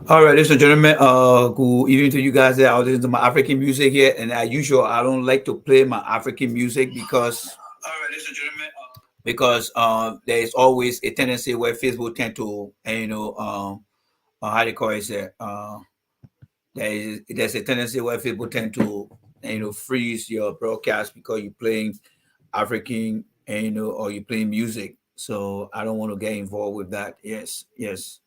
All right, ladies and gentlemen, good evening to you guys there. I was listening to my African music here, and as usual, I don't like to play my African music because there is always a tendency where Facebook tend to, how do you call it, there's a tendency where people tend to, freeze your broadcast because you're playing African, or you're playing music. So I don't want to get involved with that. Yes, yes.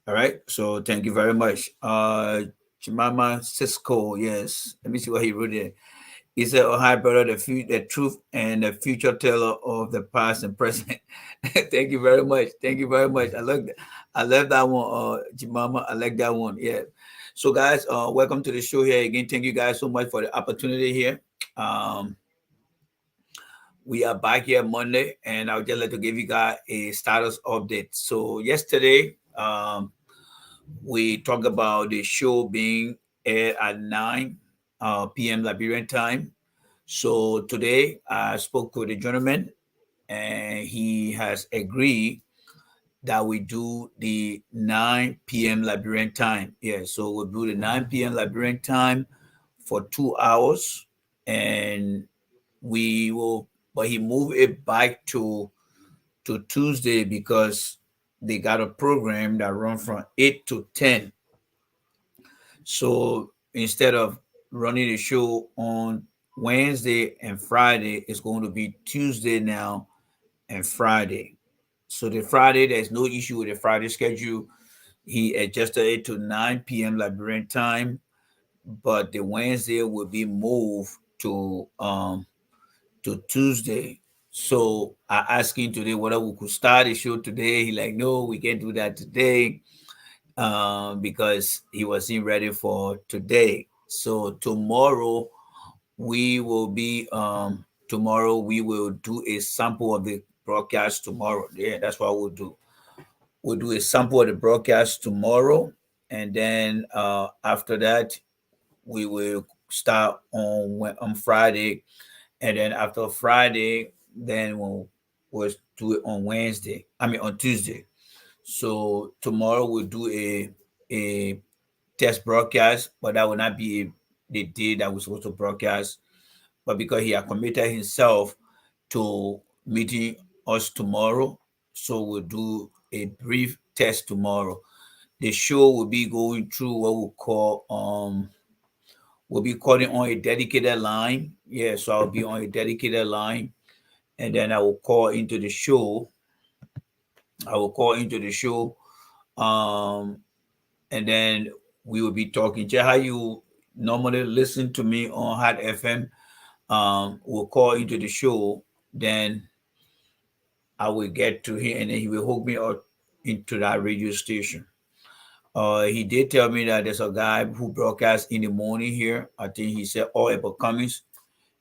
All right. So thank you very much. Chimama Cisco, yes. Let me see what he wrote there. He said, "Oh hi, brother, the truth and the future teller of the past and present." Thank you very much. Thank you very much. I love that one, Jimama. I like that one. Yeah. So guys, welcome to the show here again. Thank you guys so much for the opportunity here. Um, we are back here Monday, and I would just like to give you guys a status update. So yesterday, we talked about the show being aired at 9 p.m. Liberian time. So today I spoke to the gentleman and he has agreed that we do the 9 p.m. Liberian time. Yeah, so we'll do the 9 p.m. Liberian time for 2 hours and we will, but he moved it back to Tuesday because they got a program that run from 8 to 10. So instead of running the show on Wednesday and Friday, it's going to be Tuesday now and Friday. So the Friday, there's no issue with the Friday schedule. He adjusted it to 9 p.m. Liberian time, but the Wednesday will be moved to Tuesday. So I asked him today whether we could start the show today. He like, no, we can't do that today because he wasn't ready for today. So tomorrow we will do a sample of the broadcast tomorrow. Yeah, that's what we'll do. We'll do a sample of the broadcast tomorrow, and then after that we will start on Friday, and then after Friday, then we'll do it on Wednesday. I mean on Tuesday. So tomorrow we'll do a test broadcast, but that will not be the day that we're supposed to broadcast. But because he had committed himself to meeting us tomorrow, so we'll do a brief test tomorrow. The show will be going through what we call we'll be calling on a dedicated line. Yeah, so I'll be on a dedicated line, and then I will call into the show. I will call into the show, um, and then we will be talking. Just how you normally listen to me on Hot FM, will call into the show, then I will get to him and then he will hook me up into that radio station. He did tell me that there's a guy who broadcasts in the morning here. I think he said all about Cummings.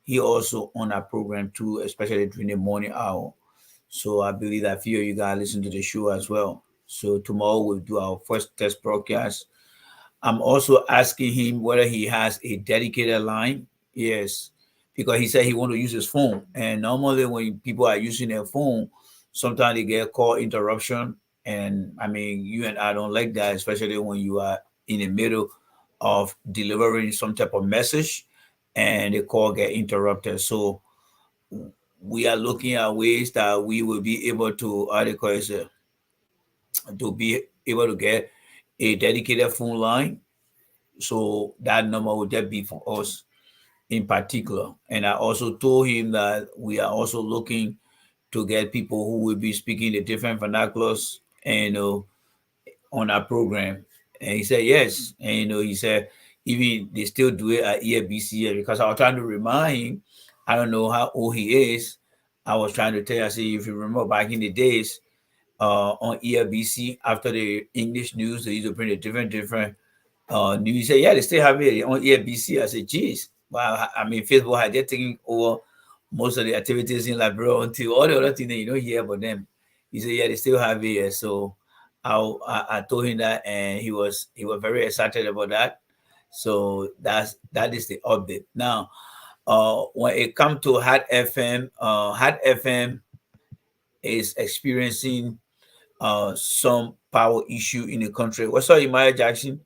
He also on that program too, especially during the morning hour. So I believe that few of you guys listen to the show as well. So tomorrow we'll do our first test broadcast. I'm also asking him whether he has a dedicated line. Yes, because he said he want to use his phone. And normally when people are using their phone, sometimes they get call interruption. And I mean, you and I don't like that, especially when you are in the middle of delivering some type of message and the call get interrupted. So we are looking at ways that we will be able to, how they call it, to be able to get a dedicated phone line, so that number would just be for us in particular. And I also told him that we are also looking to get people who will be speaking the different vernaculars and on our program. And he said yes. And he said even they still do it at EFBC because I was trying to remind him. I don't know how old he is. I was trying to tell you, I say if you remember back in the days, on EFBC after the English news, they used to bring the different news. He said, yeah, they still have it on EFBC. I said, geez, wow. I mean, Facebook had just taken over most of the activities in Liberia until all the other things that you don't hear about them. He said, yeah, they still have it here. So I told him that, and he was very excited about that. So that is the update. Now, when it comes to Hot FM is experiencing some power issue in the country. What's up, Imaya Jackson?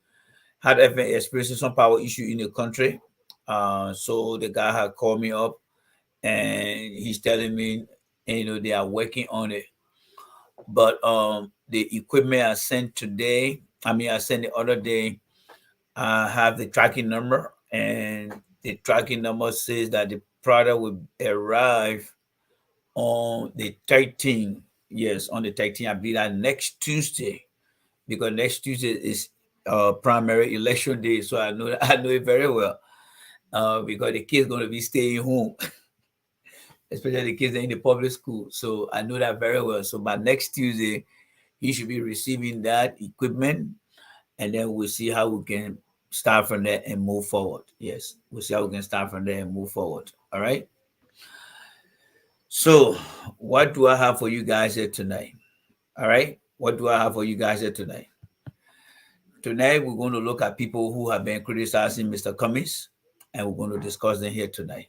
Had experiencing some power issue in the country. So the guy had called me up and he's telling me, they are working on it. But the equipment I sent today, I sent the other day, I have the tracking number, and the tracking number says that the product will arrive on the 13th. Yes, on the 13th. I believe that next Tuesday, because next Tuesday is primary election day. So I know it very well. Because the kids going to be staying home, especially the kids in the public school. So I know that very well. So by next Tuesday, he should be receiving that equipment, and then we'll see how we can start from there and move forward. Yes, we'll see how we can start from there and move forward. All right. So, what do I have for you guys here tonight? All right. What do I have for you guys here tonight? Tonight, we're going to look at people who have been criticizing Mr. Cummings, and we're going to discuss them here tonight.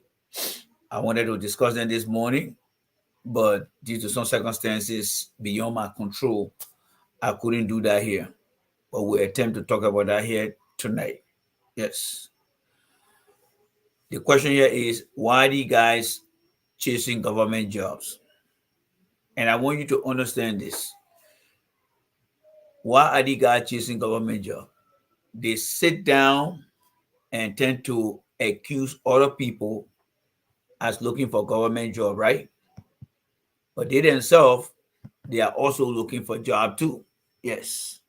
I wanted to discuss them this morning, but due to some circumstances beyond my control, I couldn't do that here. But we'll attempt to talk about that here tonight. Yes. The question here is, why are you guys chasing government jobs? And I want you to understand this. Why are the guys chasing government jobs? They sit down and tend to accuse other people as looking for government job, right? But they themselves, they are also looking for job too. Yes.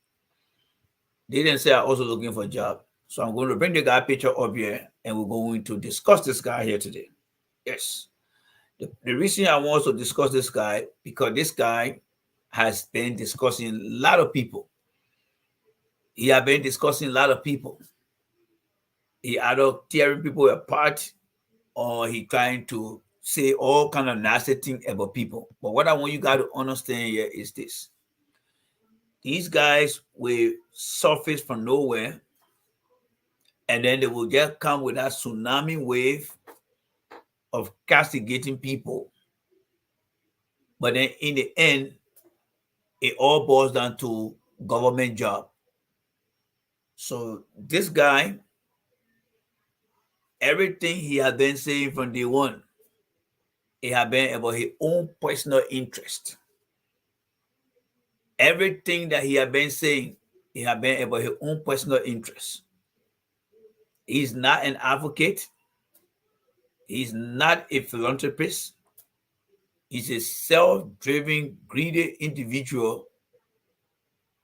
They themselves are also looking for a job. So I'm going to bring the guy picture up here, and we're going to discuss this guy here today. Yes. The reason I want to discuss this guy, because this guy has been discussing a lot of people. He has been discussing a lot of people. He either tearing people apart, or he trying to say all kind of nasty things about people. But what I want you guys to understand here is this. These guys will surface from nowhere, and then they will just come with that tsunami wave of castigating people. But then in the end, it all boils down to government job. So this guy, everything he had been saying from day one, it had been about his own personal interest. Everything that he had been saying, it had been about his own personal interest. He's not an advocate. He's not a philanthropist. He's a self-driven, greedy individual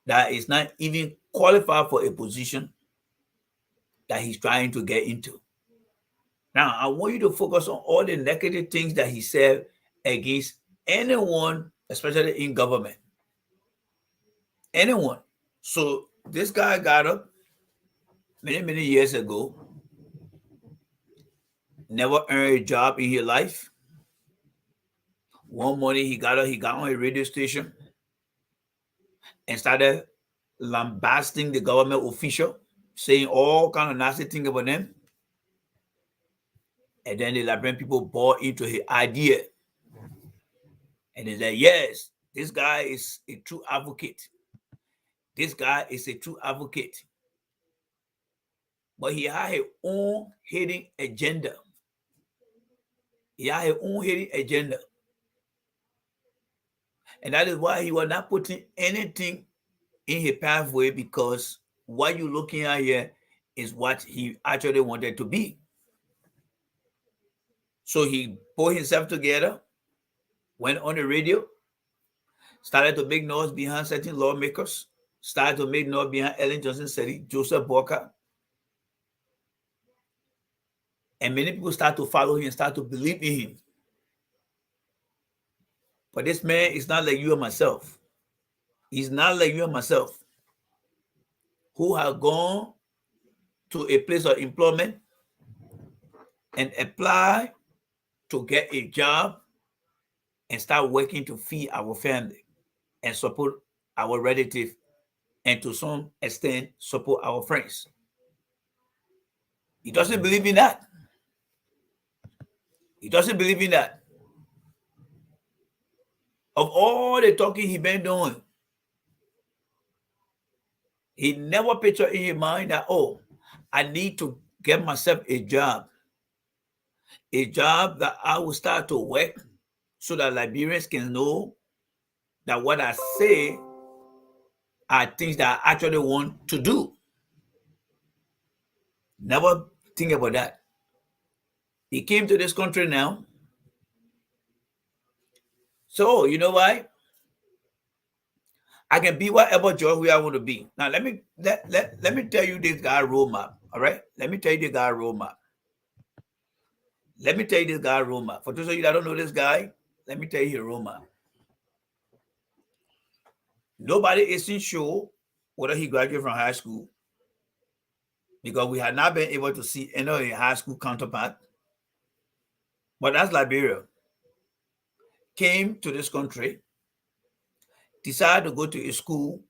that is not even qualified for a position that he's trying to get into. Now, I want you to focus on all the negative things that he said against anyone, especially in government. Anyone. So this guy got up many years ago, never earned a job in his life. One morning he got on a radio station and started lambasting the government official, saying all kind of nasty things about them. And then the Liberian people bought into his idea. And they said, yes, this guy is a true advocate. This guy is a true advocate. But he had his own hidden agenda. He had his own hidden agenda. And that is why he was not putting anything in his pathway, because what you're looking at here is what he actually wanted to be. So he pulled himself together, went on the radio, started to make noise behind certain lawmakers, started to make noise behind Ellen Johnson Sirleaf, Joseph Boakai. And many people start to follow him, start to believe in him. But this man is not like you and myself. He's not like you and myself, who have gone to a place of employment and apply to get a job and start working to feed our family and support our relatives, and to some extent support our friends. He doesn't believe in that. He doesn't believe in that. Of all the talking he been doing, He never pictured in his mind that, oh, I need to get myself a job that I will start to work so that Liberians can know that what I say are things that I actually want to do. Never think about that. He came to this country now. So, you know why? I can be whatever George we I want to be. Now, let me tell you this guy roadmap. All right? Let me tell you this guy roadmap. Let me tell you this guy roadmap. For those of you that don't know this guy, let me tell you his roadmap. Nobody isn't sure whether he graduated from high school because we had not been able to see any high school counterpart. But that's Liberia. Came to this country, decided to go to a school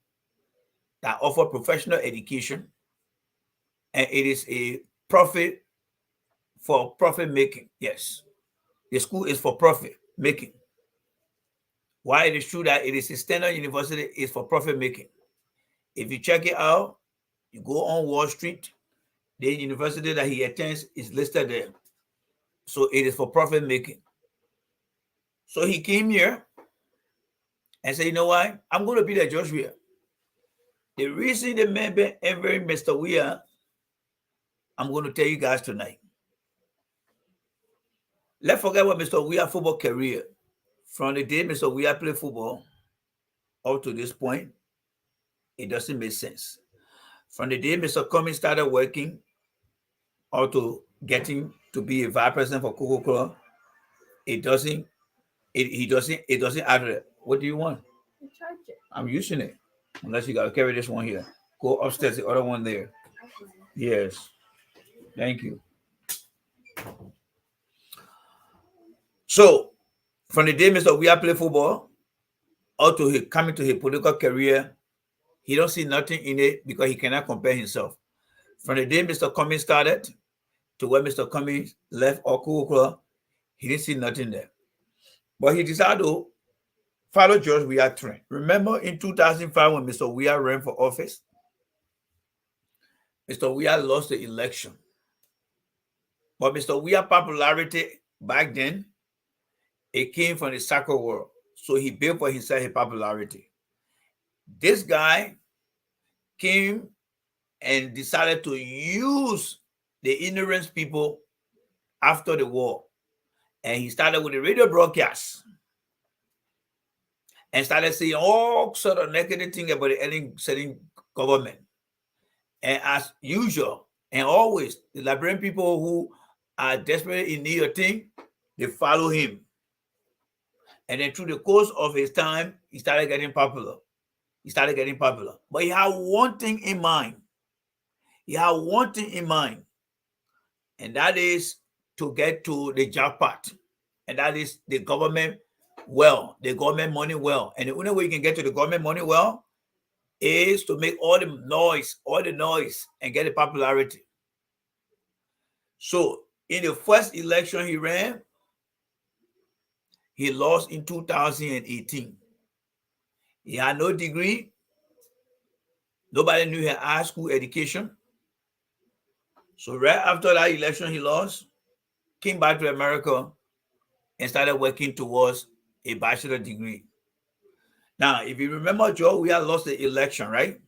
that offer professional education, and it is a profit for profit making. Yes, the school is for profit making. Why it is true that it is a standard university is for profit making. If you check it out, you go on Wall Street, the university that he attends is listed there. So it is for profit making. So he came here and said, you know what? I'm going to be the George Weah. The reason the man been entering Mr. Weah, I'm going to tell you guys tonight. Let's forget what Mr. Weah football career. From the day Mr. Weah played football up to this point, it doesn't make sense. From the day Mr. Cummings started working up to getting to be a vice president for Coca-Cola, it doesn't add. What do you want? I'm using it. Unless you got to carry this one here. Go upstairs, the other one there. Yes. Thank you. So, from the day Mr. Weah played football, up to his coming to his political career, he don't see nothing in it because he cannot compare himself. From the day Mr. Cummings started to where Mr. Cummings left Coca-Cola, he didn't see nothing there. But he decided to follow George Weah trend. Remember in 2005 when Mr. Weah ran for office? Mr. Weah lost the election. But Mr. Weah's popularity back then, it came from the soccer world. So he built for himself his popularity. This guy came and decided to use the ignorant people after the war. And he started with the radio broadcast and started saying all sort of negative things about the setting government. And as usual, and always, the Liberian people who are desperately in need of things, they follow him. And then through the course of his time, he started getting popular. But he had one thing in mind. And that is to get to the jackpot. And that is the government money well. And the only way you can get to the government money well is to make all the noise, and get the popularity. So in the first election he ran, he lost in 2018. He had no degree. Nobody knew he had high school education. So right after that election he lost, came back to America and started working towards a bachelor degree. Now, if you remember, George Weah lost the election, right?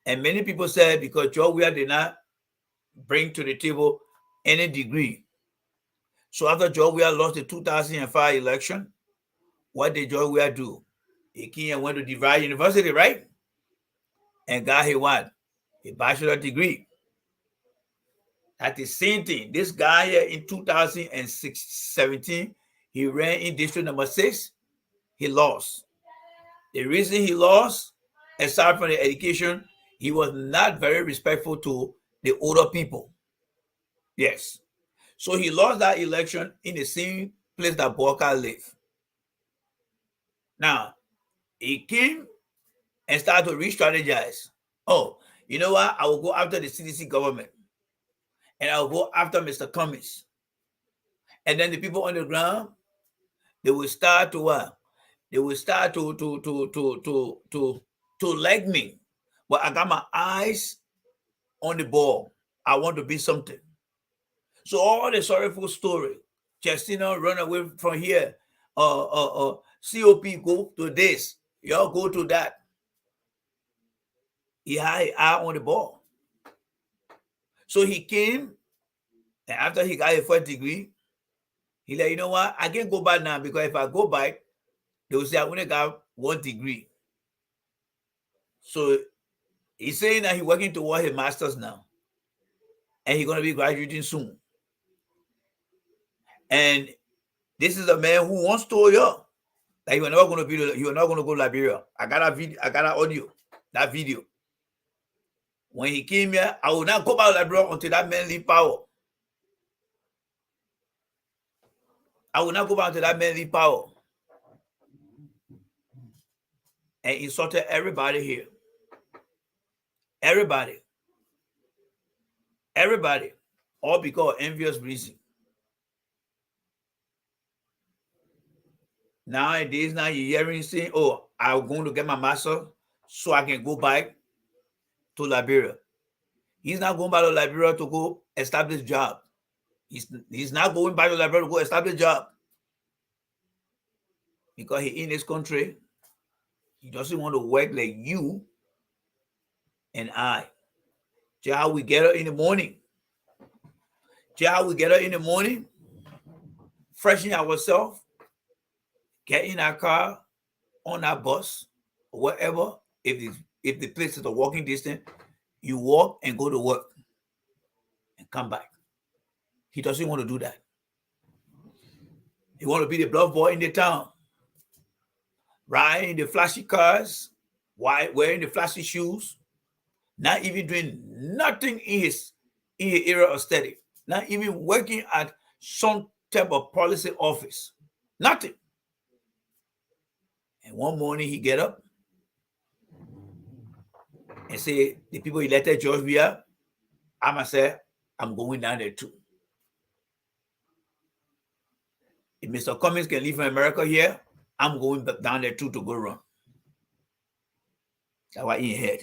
And many people said because George Weah did not bring to the table any degree. So after George Weah lost the 2005 election, what did George Weah do? He came and went to DeVry University, right? And got his what? A bachelor degree. That's the same thing. This guy here in 2017, he ran in district number 6. He lost. The reason he lost, aside from the education, he was not very respectful to the older people. Yes. So he lost that election in the same place that Boyka lived. Now, he came and started to re-strategize. Oh, you know what? I will go after the CDC government. And I'll go after Mr. Cummings. And then the people on the ground, they will start to what? They will start to like me. but I got my eyes on the ball. I want to be something. So all the sorrowful story, Chestina run away from here, COP go to this, y'all go to that. He had his eye on the ball. So he came, and after he got a first degree, he like, you know what? I can't go back now because if I go back, they will say I only got 1 degree. So he's saying that he's working toward his master's now, and he's gonna be graduating soon. And this is a man who once told you that you are not going to go to Liberia. I got a video, I got an audio, that video. When he came here, I will not go back to Liberia until that man leave power. I will not go back until that man leave power. And insulted everybody here. Everybody. All because of envious reason. Nowadays, now you're hearing saying, oh, I'm going to get my master so I can go back to Liberia. He's not going back to Liberia to go establish job. He's not going back to Liberia to go establish job. Because he in this country, he doesn't want to work like you and I. Just how we get up in the morning. Freshen ourselves, get in our car, on our bus, or whatever. If the place is a walking distance, you walk and go to work and come back. He doesn't want to do that. He want to be the bluff boy in the town, riding the flashy cars, wearing the flashy shoes, not even doing nothing in his area of study, not even working at some type of policy office, nothing. And one morning he get up and say, the people elected George Weah, I'ma say, I'm going down there too. If Mr. Cummings can leave from America here, I'm going down there too to go run. That's why he had.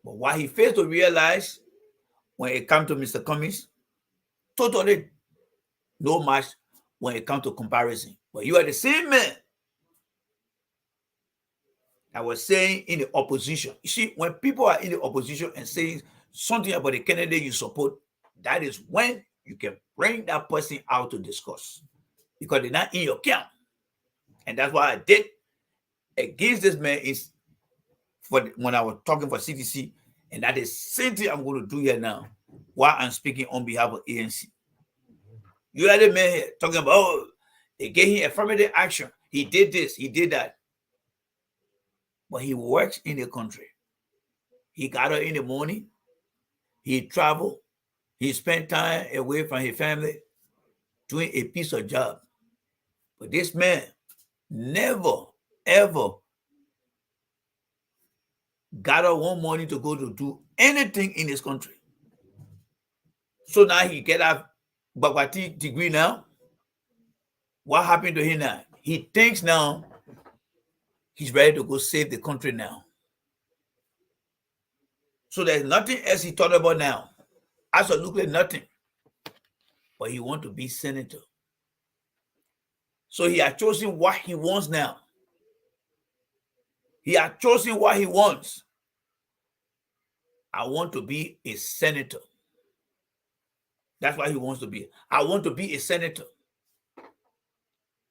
But what he failed to realize when it comes to Mr. Cummings, totally no match when it comes to comparison. But you are the same man I was saying in the opposition. You see, when people are in the opposition and saying something about the candidate you support, that is when you can bring that person out to discuss, because they're not in your camp. And that's why I did against this man is when I was talking for CTC, and that is same thing I'm going to do here now while I'm speaking on behalf of ANC. You had a man here talking about, oh, they gave him affirmative action. He did this, he did that. But he works in the country. He got up in the morning, he traveled, he spent time away from his family doing a piece of job. But this man never, ever got up one morning to go to do anything in this country. So now he get a Bagbati degree now. What happened to him now? He thinks now he's ready to go save the country now. So there's nothing else he thought about now. Absolutely nothing. But he wants to be senator. So he has chosen what he wants now. He has chosen what he wants. I want to be a senator. That's what he wants to be. I want to be a senator.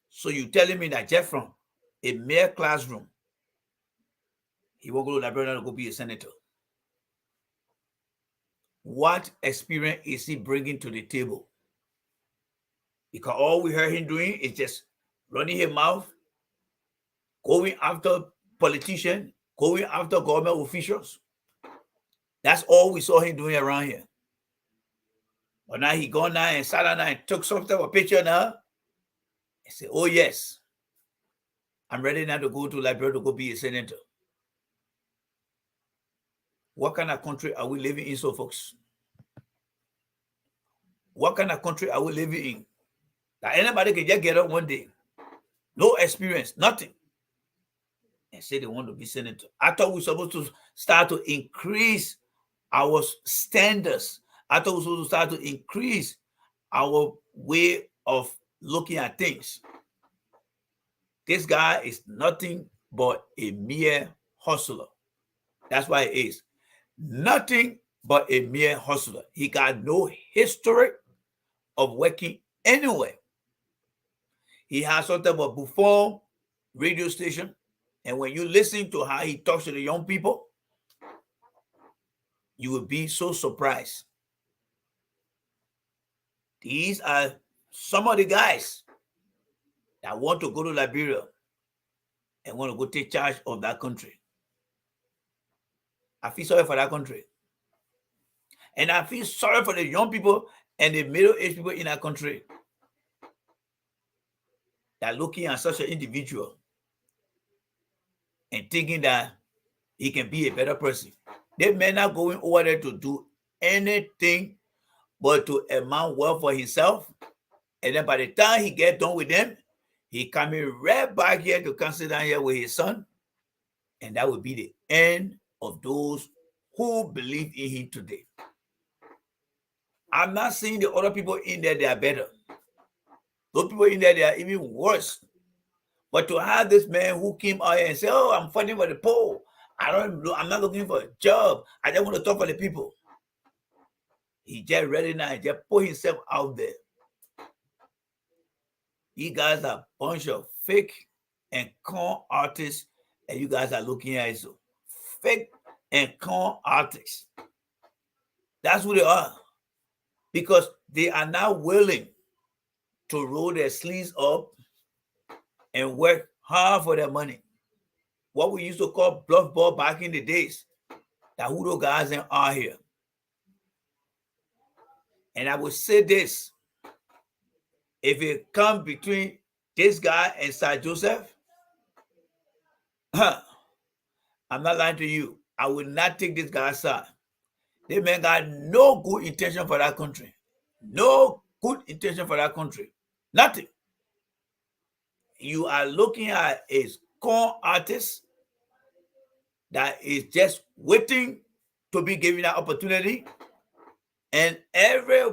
So you're telling me that just from a mere classroom, he won't go to Liberia to go be a senator? What experience is he bringing to the table? Because all we heard him doing is just running his mouth, going after politicians, going after government officials. That's all we saw him doing around here. But now he gone now and sat down and took some type of picture now and said, oh yes, I'm ready now to go to Liberia to go be a senator. What kind of country are we living in, so folks? What kind of country are we living in? That anybody can just get up one day, no experience, nothing. and say they want to be senator. I thought we were supposed to start to increase our standards. I thought we were supposed to start to increase our way of looking at things. This guy is nothing but a mere hustler. That's why he is. Nothing but a mere hustler. He got no history of working anywhere. He has something of a Buffon radio station. And when you listen to how he talks to the young people, you will be so surprised. These are some of the guys that want to go to Liberia and want to go take charge of that country. I feel sorry for that country. And I feel sorry for the young people and the middle-aged people in that country that are looking at such an individual and thinking that he can be a better person. They may not going over there to do anything but to amount wealth for himself. And then by the time he get done with them, he coming right back here to come sit down here with his son. And that will be the end of those who believe in him today. I'm not saying the other people in there, they are better. Those people in there, they are even worse. But to have this man who came out here and say, oh, I'm fighting for the poor. I'm not looking for a job. I just want to talk for the people. He just ready now, just put himself out there. You guys are a bunch of fake and con artists, and you guys are looking at it. So fake and con artists. That's who they are. Because they are not willing to roll their sleeves up and work hard for their money. What we used to call bluff ball back in the days. That who those guys are here. And I would say this. If it comes between this guy and Sir Joseph, I'm not lying to you. I will not take this guy's side. This man got no good intention for that country. No good intention for that country. Nothing. You are looking at a con artist that is just waiting to be given that opportunity. And every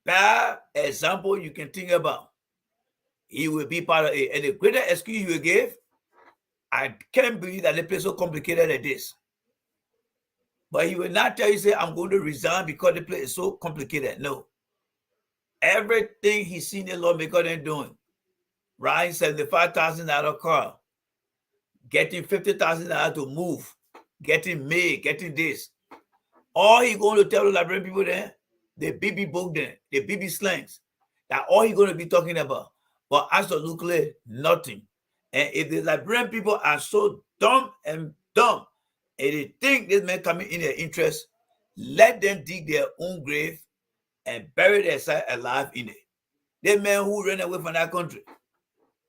bad example you can think about, he will be part of it. And the greater excuse he will give, I can't believe that the place is so complicated like this. But he will not tell you, say, I'm going to resign because the place is so complicated. No. Everything he's seen the lawmaker they're doing, riding $75,000 car, getting $50,000 to move, getting made, getting this. All he going to tell the Liberian people there, the BB book there, the BB slangs, that all he going to be talking about. But absolutely nothing. And if the Liberian people are so dumb and they think this man coming in their interest, let them dig their own grave and bury themselves alive in it. The man who ran away from that country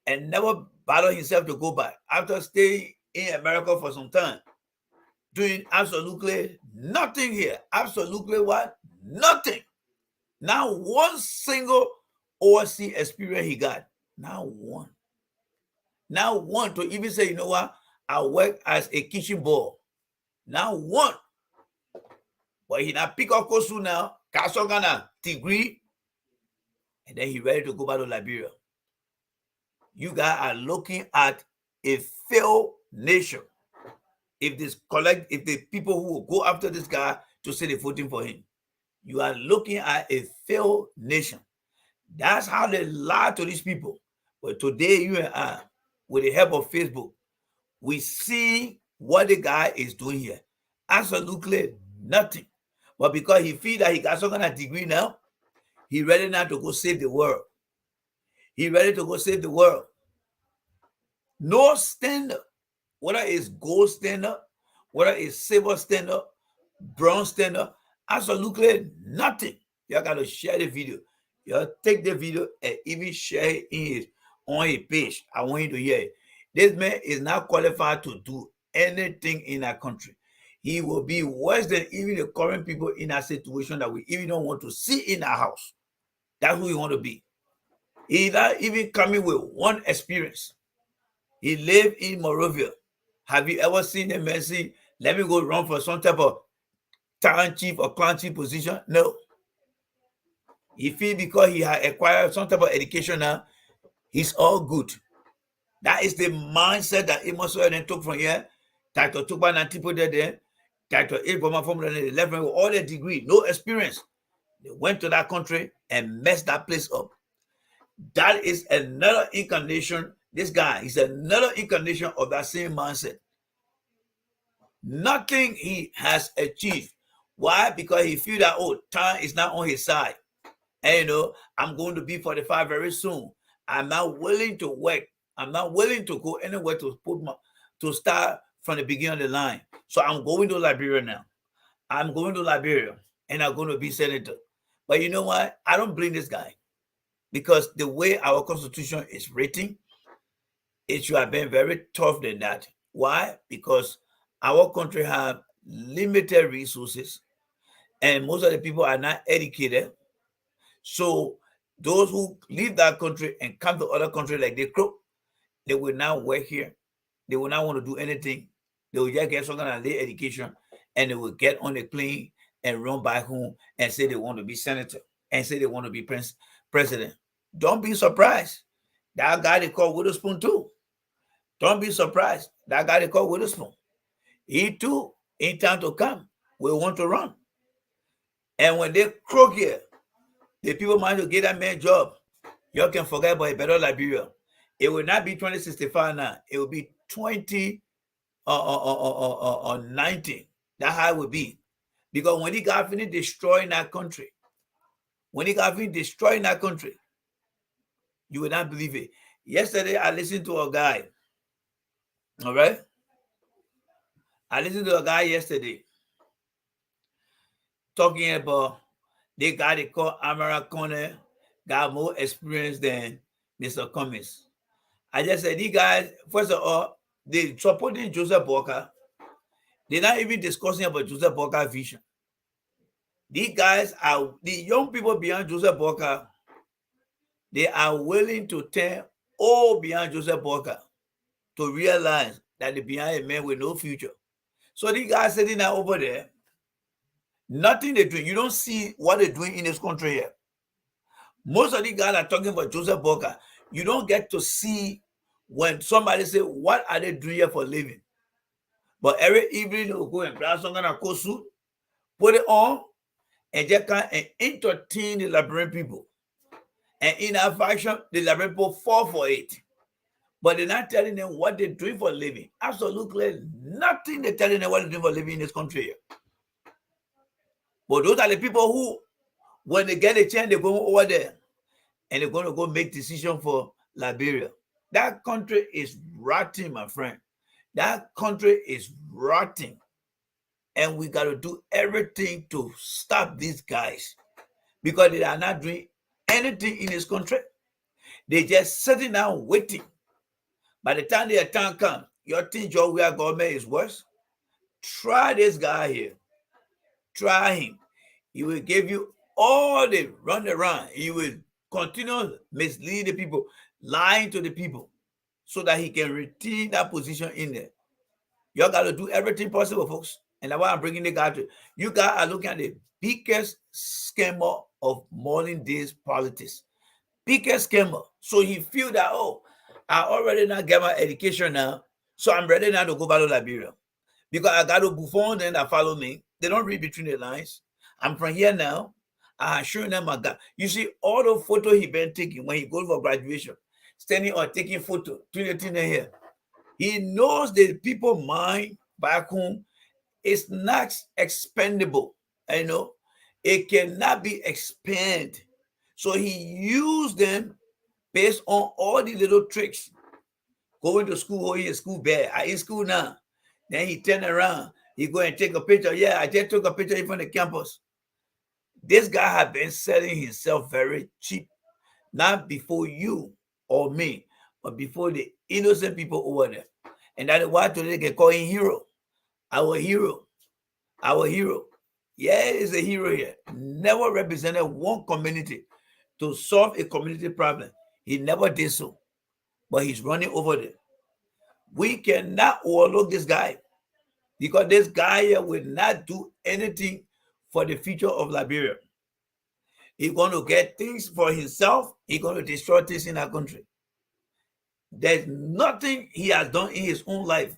and never bothered himself to go back after staying in America for some time, doing absolutely nothing here. Absolutely what? Nothing. Not one single overseas experience he got. Not one. Not one to even say, you know what? I work as a kitchen boy. Not one. But he now pick up Kosu now, Kasogana degree, and then he ready to go back to Liberia. You guys are looking at a failed nation. If the people who will go after this guy to say they're voting for him, you are looking at a failed nation. That's how they lie to these people. But today, you and I, with the help of Facebook, we see what the guy is doing here. Absolutely nothing. But because he feels that he got some kind of degree now, he ready now to go save the world. He ready to go save the world. No standard, whether it's gold standard, whether it's silver standard, bronze standard, absolutely nothing. You got to share the video. You take the video and even share it on his page. I want you to hear it. This man is not qualified to do anything in that country. He will be worse than even the current people in that situation that we even don't want to see in our house. That's who he want to be. He's not even coming with one experience. He lived in Morovia. Have you ever seen a man say, let me go run for some type of town chief or clan chief position? No. He feel because he had acquired some type of education now, he's all good. That is the mindset that Amos then took from here. Dr. Tuban and people there, Dr. Abraham from the 11 with all their degree, no experience. They went to that country and messed that place up. That is another incarnation. This guy is another incarnation of that same mindset. Nothing he has achieved. Why? Because he feel that, oh, time is not on his side. And I'm going to be 45 very soon. I'm not willing to work. I'm not willing to go anywhere to start from the beginning of the line. So I'm going to Liberia now. I'm going to Liberia and I'm going to be senator. But you know what? I don't blame this guy because the way our constitution is written, it should have been very tough than that. Why? Because our country have limited resources and most of the people are not educated. So those who leave that country and come to other countries like they crook, they will not work here. They will not want to do anything. They will just get some kind of lay education and they will get on the plane and run back home and say they want to be senator and say they want to be president. Don't be surprised. That guy they call Witherspoon too. Don't be surprised. That guy they call Witherspoon. He too, in time to come, will want to run. And when they croak here, the people mind to get that man job. You can forget about a better Liberia. It will not be 2065 now. It will be 20 or 19. That's how it will be. Because when he got finished destroying that country, you will not believe it. Yesterday, I listened to a guy. All right? I listened to a guy yesterday talking about the guy they call Amara Conner got more experience than Mr. Cummings. I just said, these guys, first of all, they supporting Joseph Boakai. They're not even discussing about Joseph Boakai's vision. These guys are, the young people beyond Joseph Boakai, they are willing to turn all beyond Joseph Boakai to realize that they're behind a man with no future. So these guys sitting there over there, nothing they're doing. You don't see what they're doing in this country here. Most of these guys are talking about Joseph Boakai. You don't get to see when somebody say, what are they doing here for a living? But every evening they'll go and grab some kind of coat suit, put it on, and just kind and entertain the Liberian people. And in that fashion, the Liberian people fall for it. But they're not telling them what they're doing for a living. Absolutely nothing they're telling them what they're doing for a living in this country here. But those are the people who, when they get a chance, they go over there and they're going to go make decisions for Liberia. That country is rotting, my friend. That country is rotting. And we got to do everything to stop these guys because they are not doing anything in this country. They're just sitting down waiting. By the time their time comes, your think your government is worse? Try this guy here. Try him. He will give you all the run around. He will continue mislead the people, lying to the people so that he can retain that position in there. You got to do everything possible, folks. And that's why I'm bringing the guy to you. Guys are looking at the biggest scammer of modern days politics. Biggest scammer. So he feel that, oh, I already now get my education now, so I'm ready now to go back to Liberia. Because I got a buffon then that follow me. They don't read between the lines. I'm from here now. I'm showing them my God. You see all the photo he been taking when he goes for graduation, standing or taking photo, doing the thing here. He knows the people mind back home is not expendable. It cannot be expanded. So he used them based on all the little tricks. Going to school, he is school bad. I in school now. Then he turn around. He go and take a picture. Yeah, I just took a picture in front of the campus. This guy had been selling himself very cheap, not before you or me, but before the innocent people over there. And that is why today they can call him hero. Our hero. Our hero. Yeah, he's a hero here. Never represented one community to solve a community problem. He never did so. But he's running over there. We cannot overlook this guy because this guy here will not do anything for the future of Liberia. He's going to get things for himself. He's going to destroy things in our country. There's nothing he has done in his own life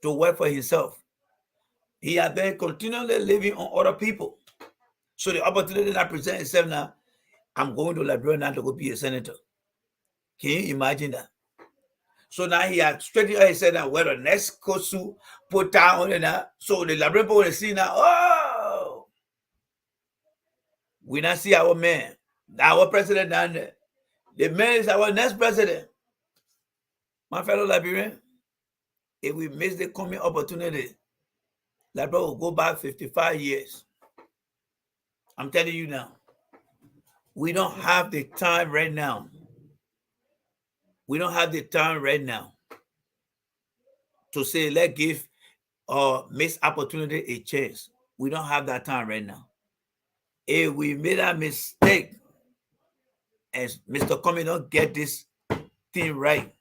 to work for himself. He has been continually living on other people. So the opportunity that presents itself now, I'm going to Liberia now to go be a senator. Can you imagine that? So now he has straightened out. He said that well, the next Kosu put down on it now. So the Liberian people will see now, oh, we now see our man, our president down there. The man is our next president. My fellow Liberian, if we miss the coming opportunity, Liberia will go back 55 years. I'm telling you now. We don't have the time right now. We don't have the time right now to say, let's give missed opportunity a chance. We don't have that time right now. If we made a mistake and Mr. Comey don't get this thing right,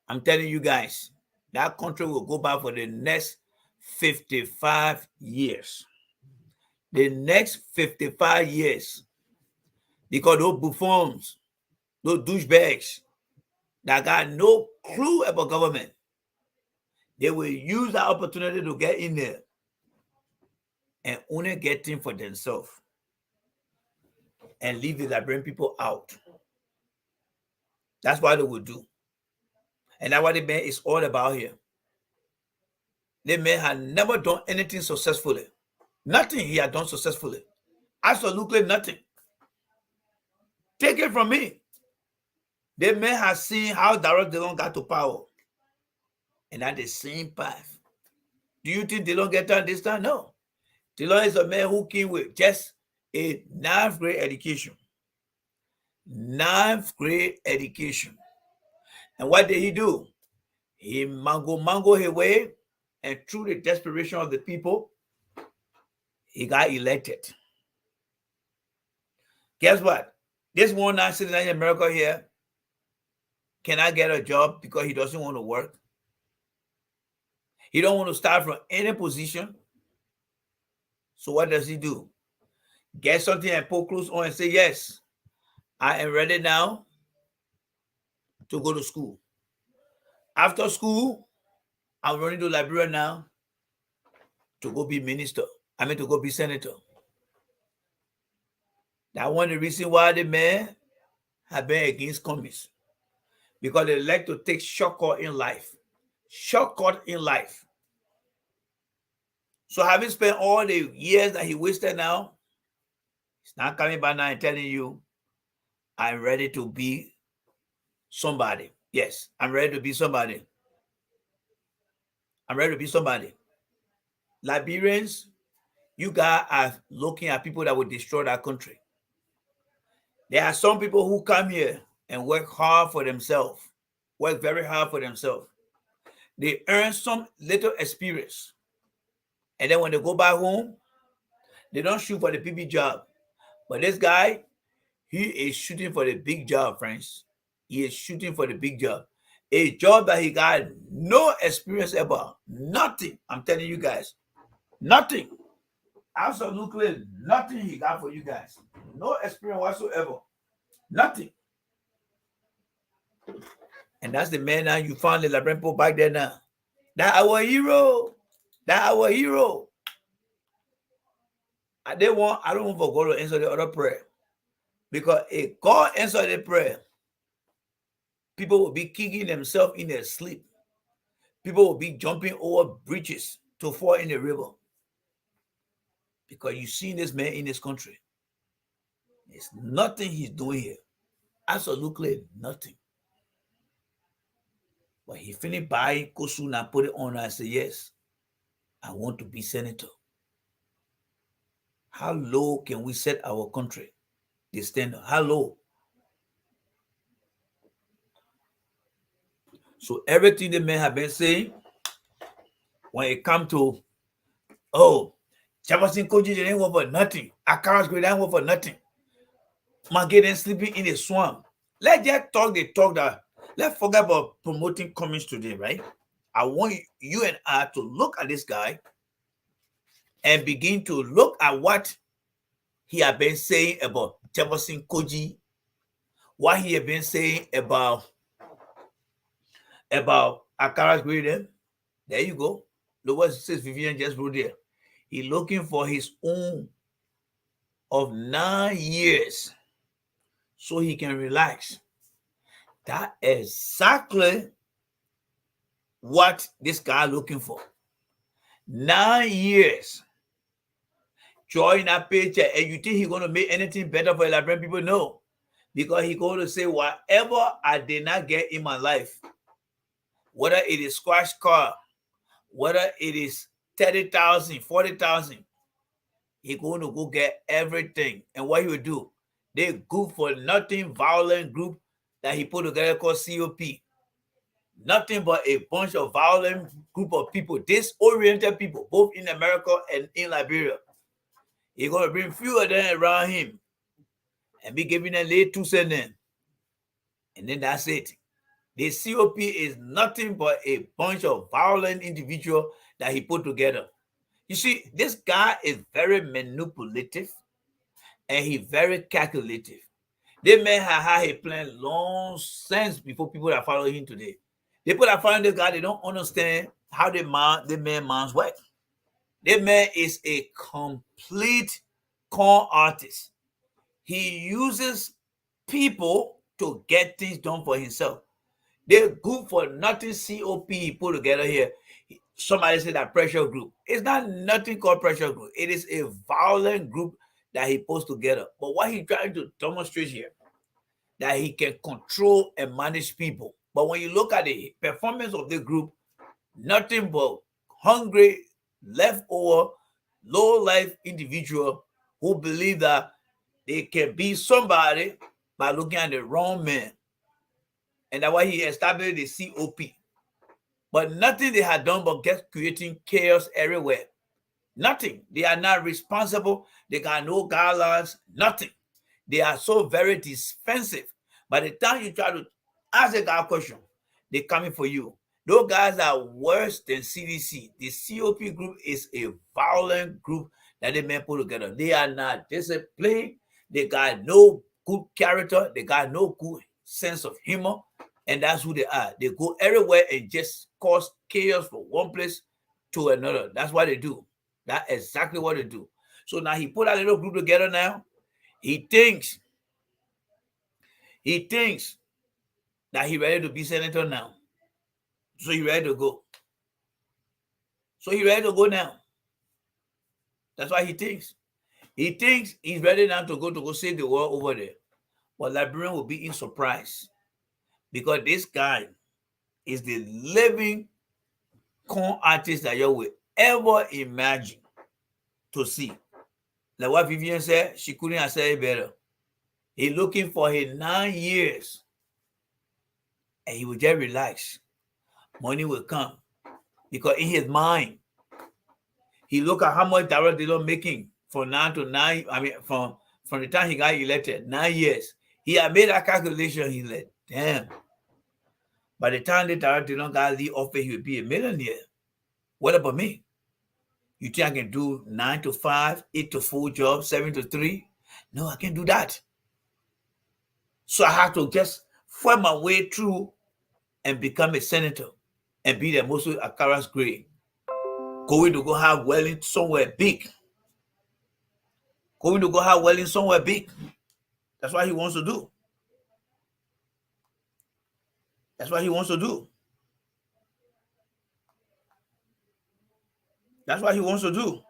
I'm telling you guys, that country will go back for the next 55 years. The next 55 years. Because those buffoons, those douchebags that got no clue about government, they will use that opportunity to get in there and only get things for themselves and leave the Liberian people out. That's what they will do. And that's what the man is all about here. The man had never done anything successfully. Nothing he had done successfully. Absolutely nothing. Take it from me. The man has seen how Darrell Dillon got to power. And at the same path. Do you think Dillon get done this time? No. Dillon is a man who came with just a 9th grade education. 9th grade education. And what did he do? He mango his way, and through the desperation of the people, he got elected. Guess what? This one now sitting in America here cannot get a job because he doesn't want to work. He don't want to start from any position. So what does he do? Get something and put clothes on and say, yes, I am ready now to go to school. After school, I'm running to Liberia now to go be minister. To go be senator. That's one of the reasons why the men have been against commies. Because they like to take shortcut in life. Shortcut in life. So having spent all the years that he wasted now, he's not coming back now and telling you, I'm ready to be somebody. Yes, I'm ready to be somebody. I'm ready to be somebody. Liberians, you guys are looking at people that will destroy that country. There are some people who come here and work hard for themselves, work very hard for themselves. They earn some little experience. And then when they go back home, they don't shoot for the PB job. But this guy, he is shooting for the big job, friends. He is shooting for the big job. A job that he got no experience about. Nothing. I'm telling you guys. Nothing. Absolutely nothing he got for you guys. No experience whatsoever. Nothing. And that's the man now you found the Liberian people back there now. That our hero. That our hero. I don't want for God to answer the other prayer. Because if God answered the prayer, people will be kicking themselves in their sleep. People will be jumping over bridges to fall in the river. Because you see this man in this country. There's nothing he's doing here. Absolutely nothing. But he finished by Kosu and put it on and said, yes, I want to be senator. How low can we set our country? The standard. How low? So everything the men have been saying, when it comes to, Jefferson Koji didn't work for nothing. Akara's great didn't work for nothing. Mageden sleeping in a swamp. Let's just talk the talk that let's forget about promoting Cummings today, right? I want you and I to look at this guy and begin to look at what he had been saying about Jefferson Koji, what he had been saying about Akara's Gradient. There you go. Look what says Vivian just wrote there. He's looking for his own of 9 years so he can relax. That exactly what this guy looking for. 9 years. Join that paycheck, and you think he's going to make anything better for Liberian people? No. Because he's going to say, whatever I did not get in my life, whether it is squash car, whether it is 30,000, 40,000, he's going to go get everything. And what he will do, they good for nothing violent group that he put together called COP. Nothing but a bunch of violent group of people, disoriented people, both in America and in Liberia. He's going to bring few of them around him and be giving them late 2 cents then. And then that's it. The COP is nothing but a bunch of violent individuals that he put together. You see, this guy is very manipulative and he's very calculative. They may have had a plan long since before people that follow him today. The people that follow this guy, they don't understand how the man minds work. The man is a complete con artist. He uses people to get things done for himself. They're good for nothing COP he put together here. Somebody said that pressure group. It's not nothing called pressure group. It is a violent group that he puts together. But what he's trying to demonstrate here, that he can control and manage people. But when you look at the performance of the group, nothing but hungry, leftover, low-life individual who believe that they can be somebody by looking at the wrong man. And that's why he established the COP. But nothing they had done but get creating chaos everywhere. Nothing. They are not responsible. They got no guidelines. Nothing. They are so very defensive. By the time you try to ask a guy a question, they're coming for you. Those guys are worse than CDC. The COP group is a violent group that they may put together. They are not disciplined. They got no good character. They got no good sense of humor. And that's who they are. They go everywhere and just cause chaos from one place to another. That's what they do. That's exactly what they do. So now he put a little group together now. He thinks that he's ready to be senator now. So he's ready to go. So he's ready to go now. That's what he thinks. He thinks he's ready now to go save the world over there. But Liberian will be in surprise. Because this guy is the living con artist that you will ever imagine to see. Like what Vivian said, she couldn't have said it better. He's looking for his 9 years. And he will just relax. Money will come. Because in his mind, he look at how much direct they are making from 9 to 9. I mean, from the time he got elected, 9 years. He had made that calculation. He's like, damn. By the time the director don't got the office, he will be a millionaire. What about me? You think I can do 9 to 5, 8 to 4 jobs, 7 to 3? No, I can't do that. So I have to just find my way through and become a senator and be the most of Akara's grade. Going to go have wedding somewhere big. Going to go have wedding somewhere big. That's what he wants to do. That's what he wants to do. That's what he wants to do.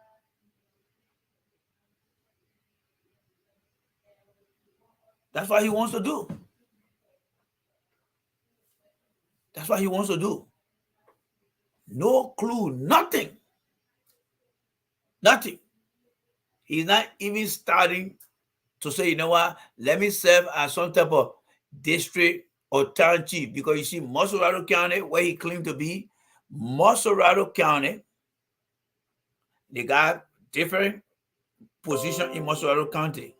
That's what he wants to do. That's what he wants to do. No clue, nothing. Nothing. He's not even starting to say, you know what, let me serve as some type of district or town chief. Because you see, Mosorado County, where he claimed to be, Mosorado County, they got different position in Mosorado County.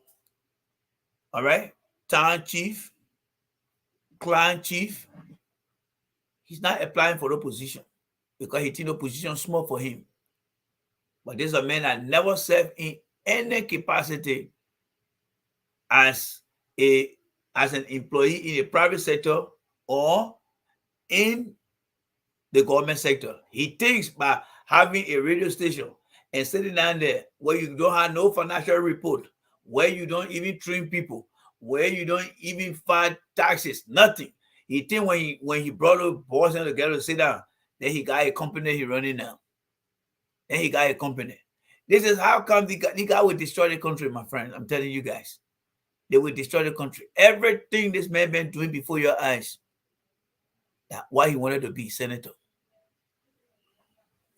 All right? Town chief, clan chief, He's not applying for the position because he thinks the position is small for him. But this is a man that never served in any capacity as an employee in the private sector or in the government sector. He thinks by having a radio station and sitting down there where you don't have no financial report, where you don't even train people, where you don't even file taxes, nothing. He think when he brought the boys together to sit down, then he got a company he running now. Then he got a company. This is how come the guy will destroy the country, my friend. I'm telling you guys. They will destroy the country. Everything this man been doing before your eyes. That's why he wanted to be senator.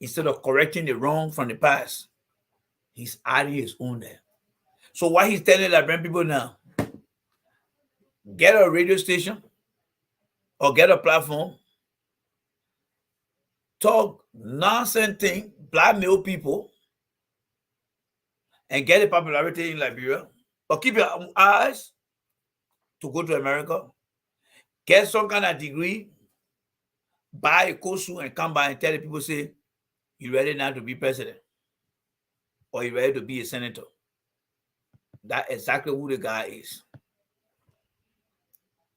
Instead of correcting the wrong from the past, he's adding his own there. So why he's telling Liberian people now, get a radio station or get a platform, talk nonsense thing, blackmail people, and get a popularity in Liberia, or keep your eyes to go to America, get some kind of degree, buy a course and come by and tell the people, say, you ready now to be president? Or you ready to be a senator? That's exactly who the guy is.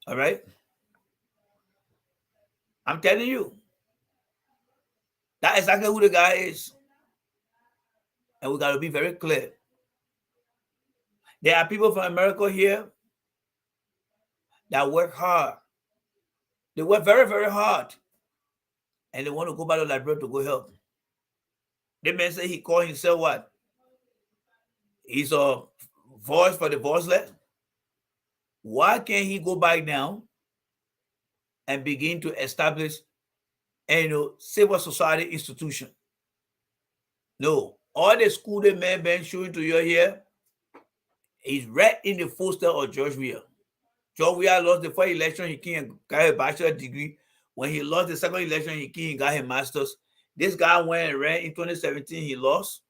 All right? I'm telling you. That's exactly who the guy is. And we got to be very clear. There are people from America here that work hard. They work very, very hard. And they want to go back to Liberia to go help. The man say he called himself what? He's a voice for the voiceless. Why can't he go back now and begin to establish civil society institution? No. All the school the man been showing to you here is right in the footsteps of George Weah. George Weah lost the first election, he came and got a bachelor's degree. When he lost the second election, he came and got his master's. This guy went and ran in 2017, he lost.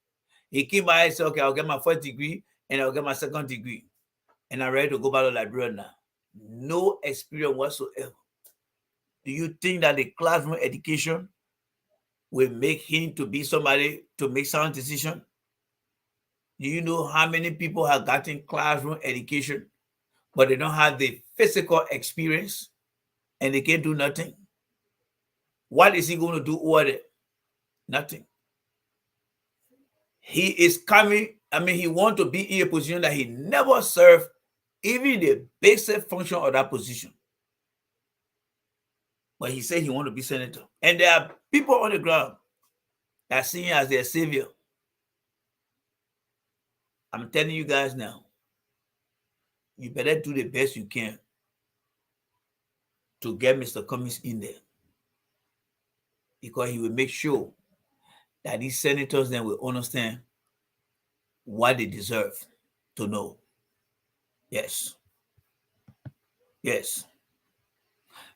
He came by and said, okay, I'll get my first degree and I'll get my second degree. And I'm ready to go back to Liberia now. No experience whatsoever. Do you think that the classroom education will make him to be somebody to make sound decision? Do you know how many people have gotten classroom education, but they don't have the physical experience and they can't do nothing? What is he going to do over there? Nothing. He is coming, he wants to be in a position that he never served, even the basic function of that position. But he said he wants to be senator. And there are people on the ground that see him as their savior. I'm telling you guys now, you better do the best you can to get Mr. Cummings in there. Because he will make sure that these senators then will understand what they deserve to know. Yes. Yes.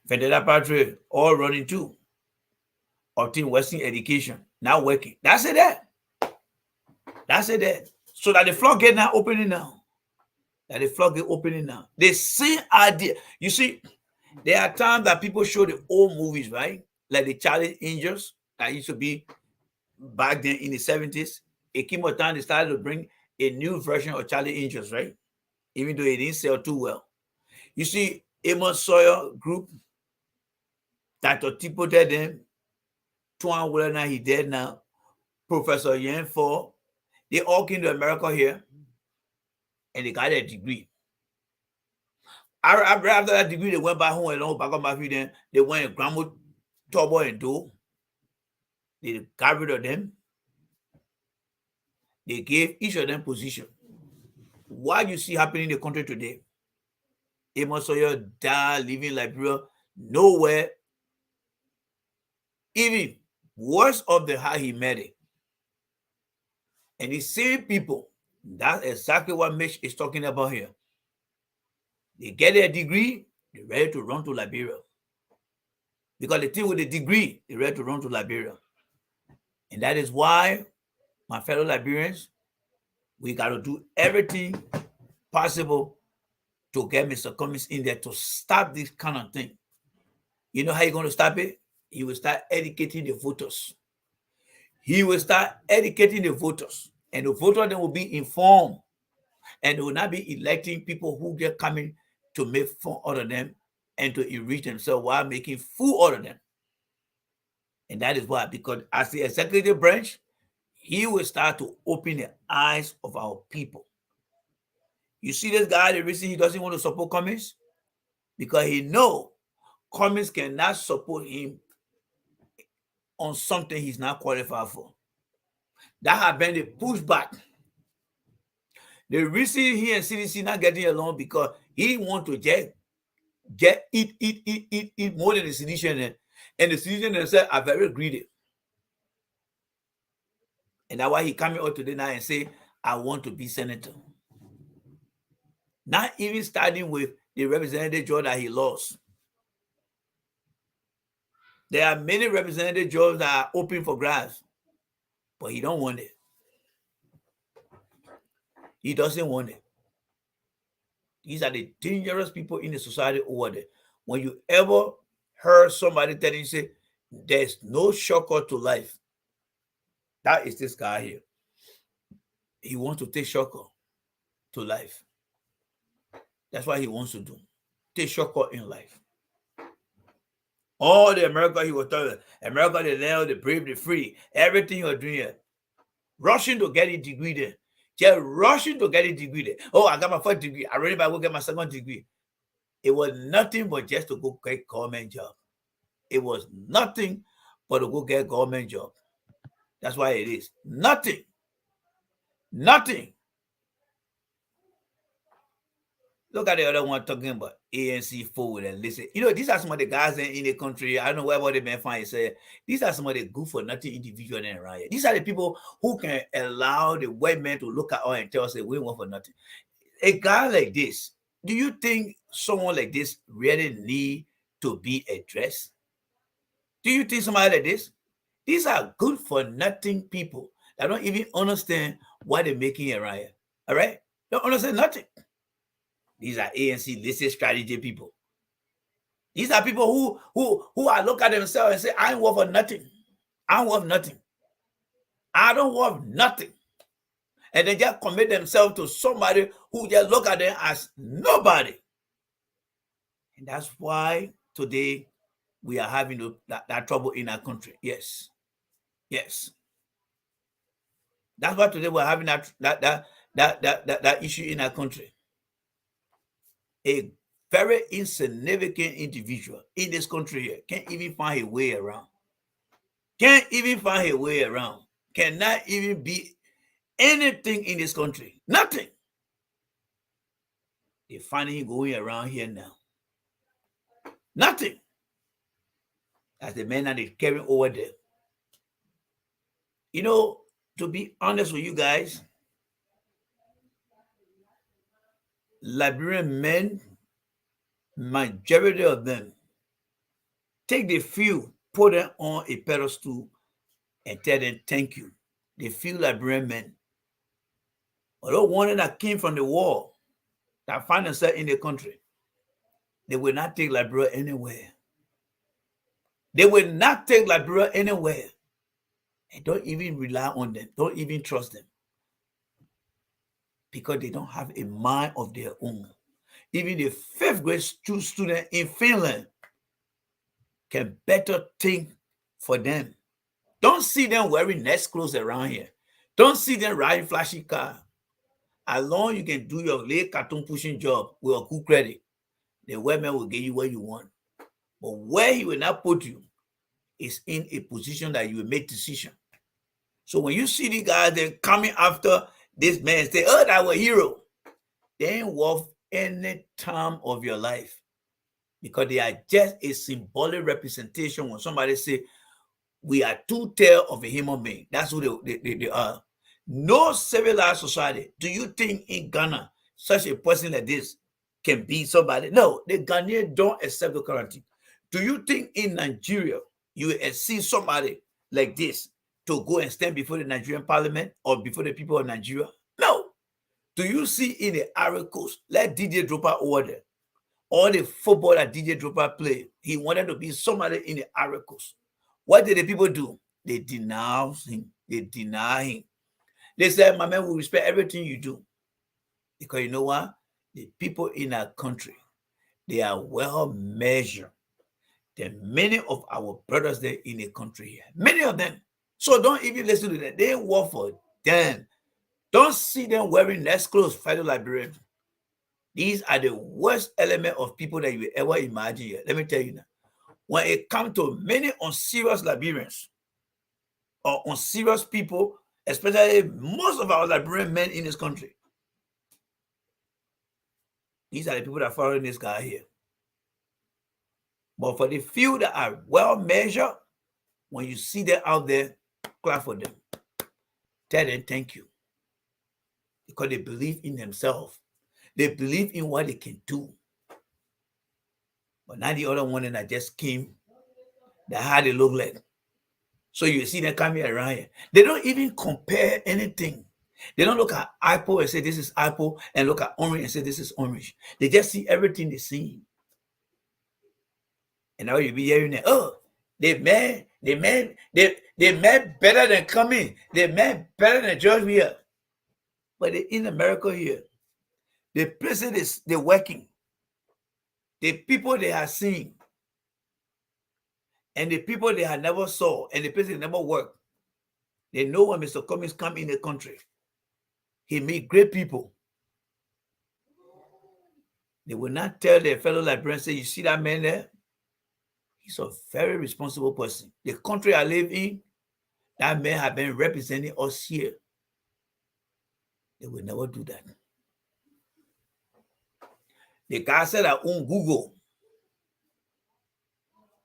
Federal Patriot, all running too. Obtain Western education, not working. That's it there. That's it there. So that the floodgate now opening now. That the floodgate opening now. The same idea. You see, there are times that people show the old movies, right? Like the Charlie Angels that used to be back then in the 70s. It came a time they started to bring a new version of Charlie Angels, right? Even though it didn't sell too well. You see, Amos Sawyer group, Dr. Tipo dead then, Tuan Willer now, he dead now, Professor Yan Fo, they all came to America here and they got a degree. After that degree, they went back home along back on my feet. Then they went and Grandma Turbo and Do. They got rid of them. They gave each of them position. What you see happening in the country today, Amos Sawyer died, living Liberia, nowhere. Even worse of the how he met it. And the same people, that's exactly what Mitch is talking about here. They get their degree, they're ready to run to Liberia. Because the thing with the degree, they're ready to run to Liberia. And that is why, my fellow Liberians, we got to do everything possible to get Mr. Cummings in there to stop this kind of thing. You know how you're going to stop it? He will start educating the voters. He will start educating the voters, and the voters then will be informed, and they will not be electing people who just coming to make fun out of them and to enrich themselves while making fool out of them. And that is why, because as the executive branch, he will start to open the eyes of our people. You see this guy, the reason he doesn't want to support Cummings, because he know Cummings cannot support him on something he's not qualified for. That has been the pushback. The reason he and CDC not getting along because he want to eat more than the citizen, and the citizen themselves are very greedy. And that's why he coming out today now and say, I want to be senator. Not even starting with the representative job that he lost. There are many representative jobs that are open for grabs, but he don't want it. He doesn't want it. These are the dangerous people in the society over there. When you ever heard somebody telling you, say, there's no shortcut to life, that is this guy here. He wants to take shortcut to life. That's what he wants to do. Take shortcut in life. All the America he was telling, America, the land, the brave, the free, everything you're doing here. Rushing to get a degree there. Just rushing to get a degree there. Oh, I got my first degree. I ready to go get my second degree. It was nothing but just to go get government job. It was nothing but to go get government job. That's why it is. Nothing. Nothing. Look at the other one talking about ANC forward and listen. You know, these are some of the guys in the country. I don't know where they've been finding. Say these are some of the good for nothing individuals in around here. These are the people who can allow the white man to look at us and tell us that we want for nothing. A guy like this, do you think someone like this really need to be addressed? Do you think somebody like this? These are good for nothing people that don't even understand what they're making around here. All right? Don't understand nothing. These are ANC listed strategy people. These are people who are look at themselves and say, I ain't worth for nothing. I ain't worth nothing. I don't worth nothing. And they just commit themselves to somebody who just look at them as nobody. And that's why today we are having that trouble in our country. Yes. Yes. That's why today we're having that issue in our country. A very insignificant individual in this country here can't even find a way around. Can't even find a way around. Cannot even be anything in this country. Nothing. They're finding him going around here now. Nothing. As the men that is carrying over there. You know, to be honest with you guys, Liberian men, majority of them, take the few, put them on a pedestal, and tell them thank you. The few Liberian men, although one that came from the war, that find themselves in the country, they will not take Liberia anywhere. They will not take Liberia anywhere. And don't even rely on them. Don't even trust them. Because they don't have a mind of their own. Even the 5th grade student in Finland can better think for them. Don't see them wearing nice clothes around here. Don't see them riding flashy car. As long as you can do your late cartoon pushing job with a good credit, the white man will get you where you want. But where he will not put you is in a position that you will make decision. So when you see the guys that coming after this man and say, oh, that was a hero, they ain't worth any time of your life. Because they are just a symbolic representation. When somebody say, we are two-tailed of a human being. That's who they are. No civilized society. Do you think in Ghana, such a person like this can be somebody? No, the Ghanaians don't accept the currency. Do you think in Nigeria, you will see somebody like this to go and stand before the Nigerian parliament or before the people of Nigeria? No. Do you see in the Ivory Coast, let DJ Drogba over there, All the football that DJ Drogba played, he wanted to be somebody in the Ivory Coast. What did the people do? They denounced him. They deny him. They said, my man, we respect everything you do. Because you know what? The people in our country, they are well measured than many of our brothers there in the country here. Many of them. So don't even listen to them. They work for them. Don't see them wearing less clothes, fellow Liberians. These are the worst element of people that you will ever imagine here. Let me tell you now. When it comes to many unserious Liberians or unserious people, especially most of our Liberian men in this country, these are the people that follow this guy here. But for the few that are well measured, when you see them out there, clap for them. Tell them thank you. Because they believe in themselves. They believe in what they can do. But now the other one that just came, that how they look like. So you see them coming around here. They don't even compare anything. They don't look at apple and say this is apple, and look at orange and say this is orange. They just see everything they see. And now you be hearing that, oh, they made better than coming. They made better than George here. But they in America here. The person is they're working. The people they are seeing. And the people they had never saw, and the place they never worked. They know when Mr. Cummings come in the country. He meet great people. They will not tell their fellow Liberians, say, you see that man there? He's a very responsible person. The country I live in, that man has been representing us here. They will never do that. The guy said I own Google.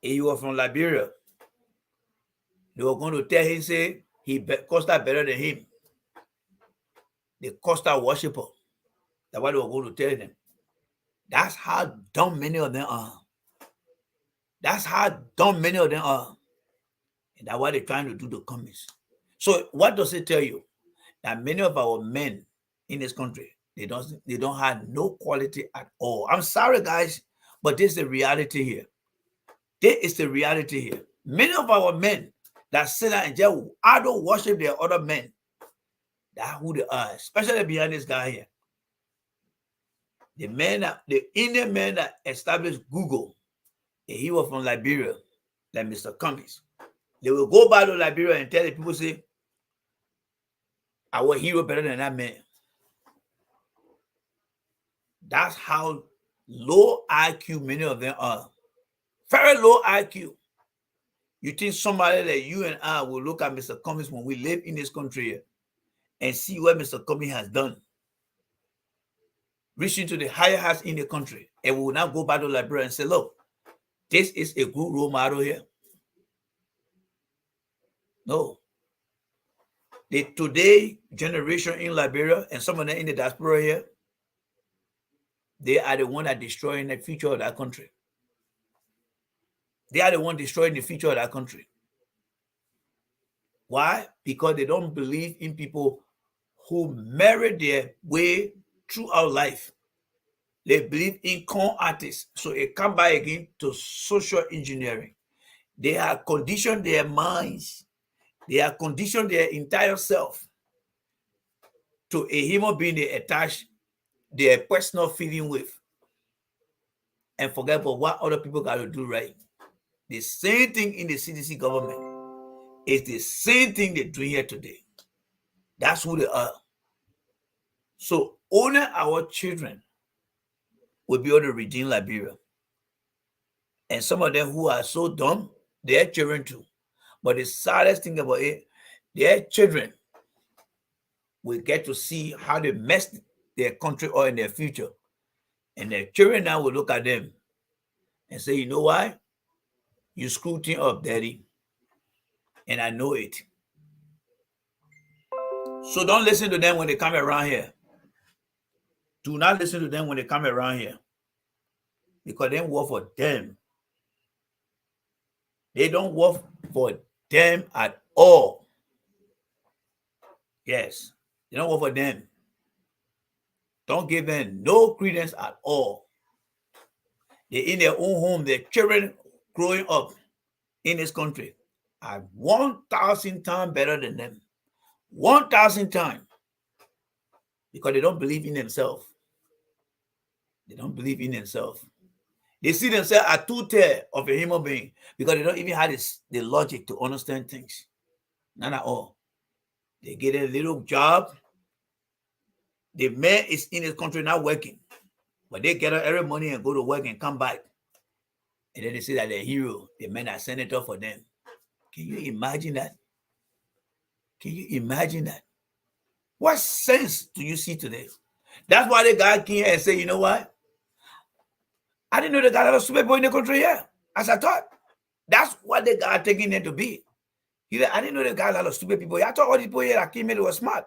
And he was from Liberia. They were going to tell him, say, Costa better than him. The Costa worshiper. That's what they were going to tell them. That's how dumb many of them are. That's how dumb many of them are. And that's why they're trying to do the commies. So what does it tell you? That many of our men in this country, they don't have no quality at all. I'm sorry, guys, but this is the reality here. This is the reality here. Many of our men that sit there and just idol worship their other men. That's who they are, especially behind this guy here. The Indian man that established Google, and he was from Liberia, like Mr. Cummings. They will go back to Liberia and tell the people, say, our hero better than that man. That's how low IQ many of them are. Very low IQ. You think somebody that you and I will look at Mr. Cummings when we live in this country here and see what Mr. Cummings has done, reaching to the higher heights in the country, and we will now go back to Liberia and say, look, this is a good role model here. No. The today generation in Liberia and some of them in the diaspora here, they are the one that destroying the future of that country. They are the one destroying the future of that country. Why? Because they don't believe in people who merit their way throughout life. They believe in con artists. So it come back again to social engineering. They have conditioned their minds. They have conditioned their entire self to a human being they attach their personal feeling with. And forget about what other people got to do right. The same thing in the CDC government. It's the same thing they're doing here today. That's who they are. So only our children will be able to redeem Liberia. And some of them who are so dumb, they're children too. But the saddest thing about it, their children will get to see how they messed their country or in their future. And their children now will look at them and say, you know why? You screwed things up, Daddy. And I know it. So don't listen to them when they come around here. Do not listen to them when they come around here. Because they work for them. They don't work for them at all. Yes. They don't work for them. Don't give them no credence at all. They're in their own home. Their children growing up in this country are 1,000 times better than them. 1,000 times. Because they don't believe in themselves. They don't believe in themselves. They see themselves as two-tier of a human being because they don't even have the logic to understand things. None at all. They get a little job. The man is in his country not working. But they get up every morning and go to work and come back. And then they say that they're hero. The men are senator for them. Can you imagine that? Can you imagine that? What sense do you see today? That's why the guy came here and said, you know what? I didn't know they got a lot of stupid people in the country here, as I thought. That's what they got taking them to be. He said, I didn't know they got a lot of stupid people here. I thought all these people here that came here were smart.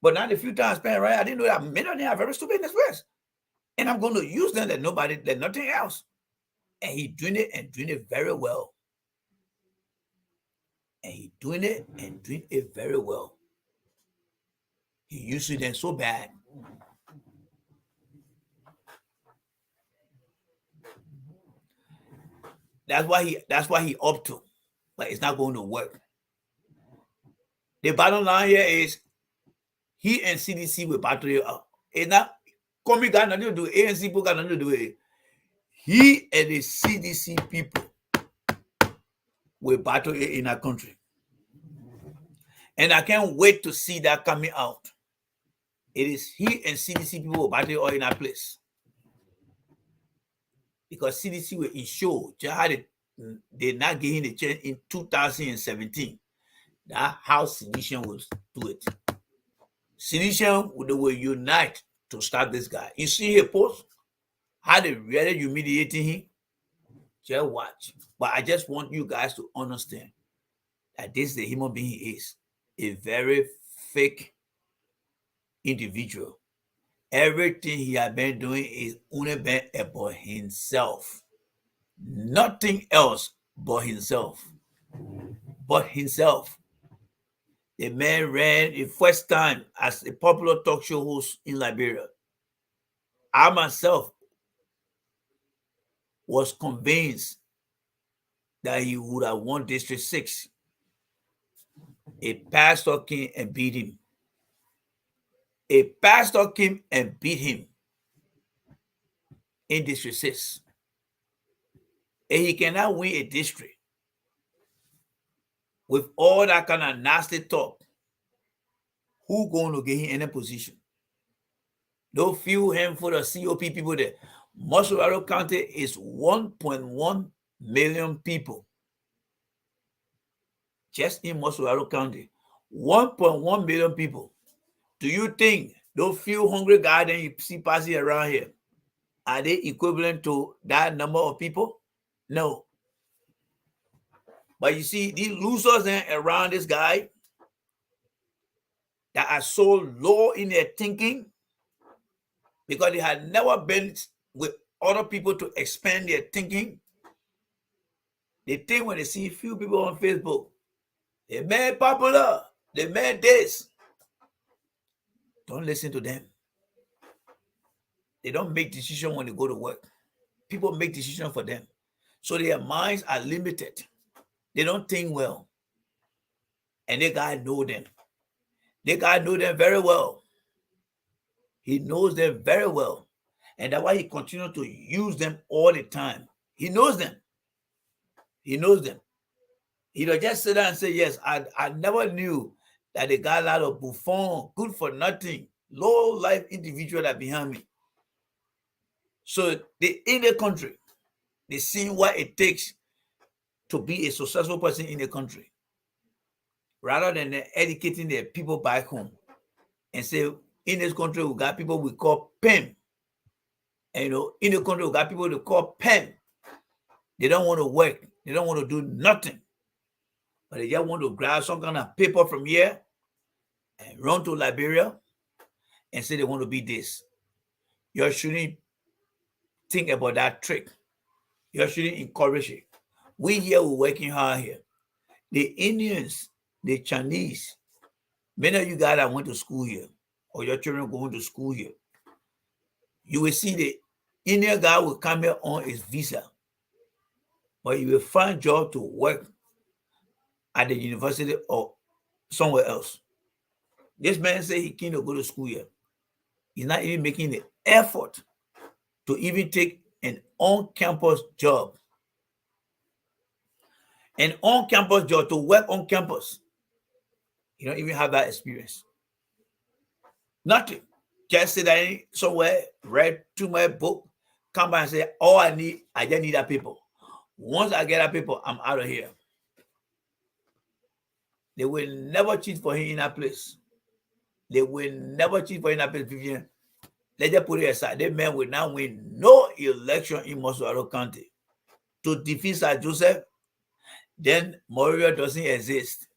But now the few times spent right, I didn't know that many of them are very stupid in this place. And I'm going to use them that nothing else. And he doing it and doing it very well. And he doing it and doing it very well. He using them so bad. That's why he up to. But it's not going to work. The bottom line here is he and CDC will battle it out. It's not Comey got nothing to do with it. ANC people got nothing to do with it. He and the CDC people will battle it in our country. And I can't wait to see that coming out. It is he and CDC people will battle it all in our place. Because CDC will ensure they're not getting the chance in 2017. That's how sedition will do it. Sedition will unite to stop this guy. You see his post? How they really humiliating him? Just watch. But I just want you guys to understand that this is the human being he is. A very fake individual. Everything he has been doing is only been about himself. Nothing else but himself. But himself. The man ran the first time as a popular talk show host in Liberia. I myself was convinced that he would have won District 6. A pastor came and beat him. A pastor came and beat him in District 6. And he cannot win a district with all that kind of nasty talk. Who going to get him in a position? Those few handful of COP people there. Mosuraro County is 1.1 million people. Just in Mosuraro County, 1.1 million people. Do you think those few hungry guys that you see passing around here, are they equivalent to that number of people? No. But you see, these losers around this guy that are so low in their thinking because they had never been with other people to expand their thinking. They think when they see few people on Facebook, they made popular, they made this. Don't listen to them. They don't make decisions when they go to work. People make decisions for them. So their minds are limited. They don't think well. And the guy know them. The guy know them very well. He knows them very well. And that's why he continues to use them all the time. He knows them. He knows them. He don't just sit there and say, yes, I never knew that they got a lot of buffon, good for nothing, low life individual that behind me. So they in the country, they see what it takes to be a successful person in the country, rather than educating their people back home and say, in this country, we got people we call PEM. And in the country, we got people they call PEM. They don't want to work. They don't want to do nothing. But they just want to grab some kind of paper from here and run to Liberia and say they want to be this. You shouldn't think about that trick. You shouldn't encourage it. We here, we're working hard here. The Indians, the Chinese, many of you guys that went to school here, or your children going to school here, you will see Indian guy will come here on his visa, but he will find job to work at the university or somewhere else. This man say he can't go to school here. He's not even making the effort to even take an on-campus job. An on-campus job, to work on campus. You don't even have that experience. Nothing. Just sit down somewhere, read too much book, come back and say, all I just need that paper. Once I get that paper, I'm out of here. They will never cheat for him in that place. They will never cheat for him in that place, Vivian. Let's just put it aside. That man will now win no election in Mosquito County. To defeat Sir Joseph, then Morio doesn't exist.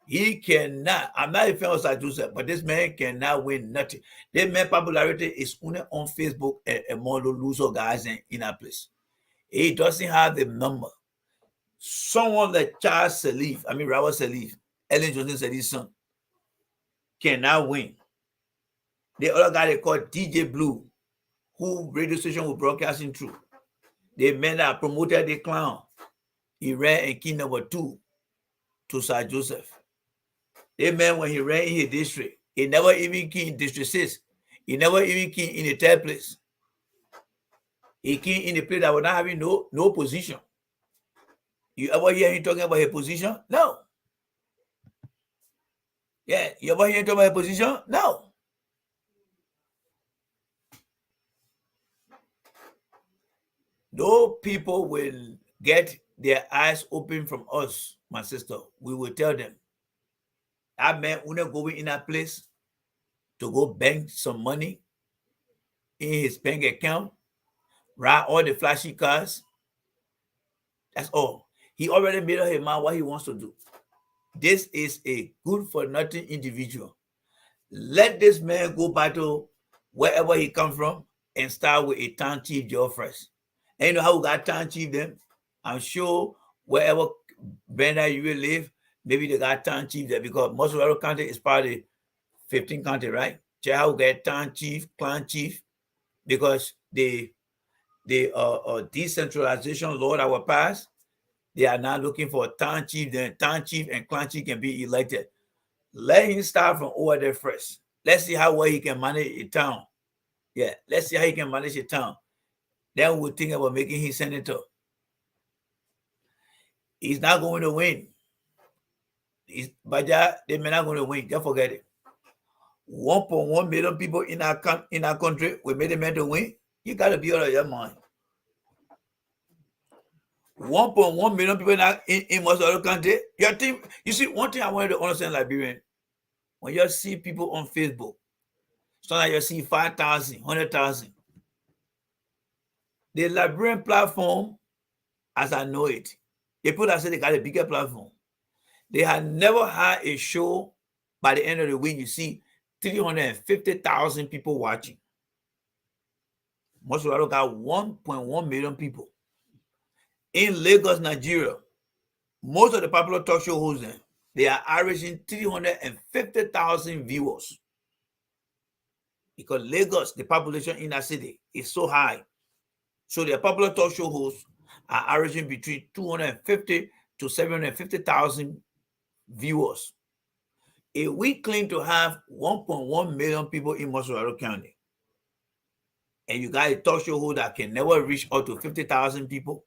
He cannot. I'm not a fan of Sir Joseph, but this man cannot win nothing. This man popularity is only on Facebook and among the loser guys in that place. He doesn't have the number. Someone like Charles Salif, Robert Salif, Ellen Johnson Salif's son, cannot win. The other guy they call DJ Blue, who radio station was broadcasting through. The man that promoted the clown, he ran in key number 2 to Sir Joseph. The man, when he ran in his district, he never even came in District 6. He never even came in the 3rd place. He came in the place that was not having no position. You ever hear him talking about his position? No. Yeah, you ever hear him talking about his position? No. No people will get their eyes open from us, my sister. We will tell them. That man will go in that place to go bank some money in his bank account, ride all the flashy cars. That's all. He already made up his mind what he wants to do. This is a good-for-nothing individual. Let this man go back to wherever he come from and start with a town chief job first. And you know how we got town chief then? I'm sure wherever banner you will live, maybe they got town chief there because Mosquito County is part of the 15 county, right? Check how we get town chief, clan chief, because the decentralization law that was passed, they are now looking for a town chief. Then town chief and clan chief can be elected. Let him start from over there first. Let's see how well he can manage a town. Yeah, let's see how he can manage a town. Then we'll think about making him senator. He's not going to win. But they may not going to win. Just forget it. 1.1 million people in our country will make the man to win. You got to be out of your mind. 1.1 million people in most other country. Your team, you see, one thing I wanted to understand, Liberian, when you see people on Facebook, sometimes you see 5,000, 100,000. The Liberian platform, as I know it, the people that say they got a bigger platform, they have never had a show by the end of the week. You see 350,000 people watching. Most of them got 1.1 million people. In Lagos, Nigeria, most of the popular talk show hosts, they are averaging 350,000 viewers. Because Lagos, the population in that city is so high. So their popular talk show hosts are averaging between 250 to 750,000 viewers. If we claim to have 1.1 million people in Mosquito County, and you got a talk show host that can never reach out to 50,000 people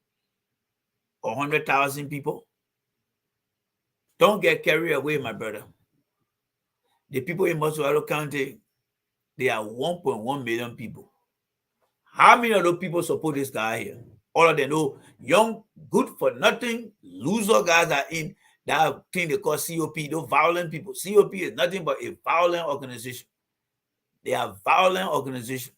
or 100,000 people, don't get carried away, my brother. The people in Mosquito County, they are 1.1 million people. How many of those people support this guy here? All of them know young, good-for-nothing, loser guys are in that thing they call COP, those violent people. COP is nothing but a violent organization. They are violent organization.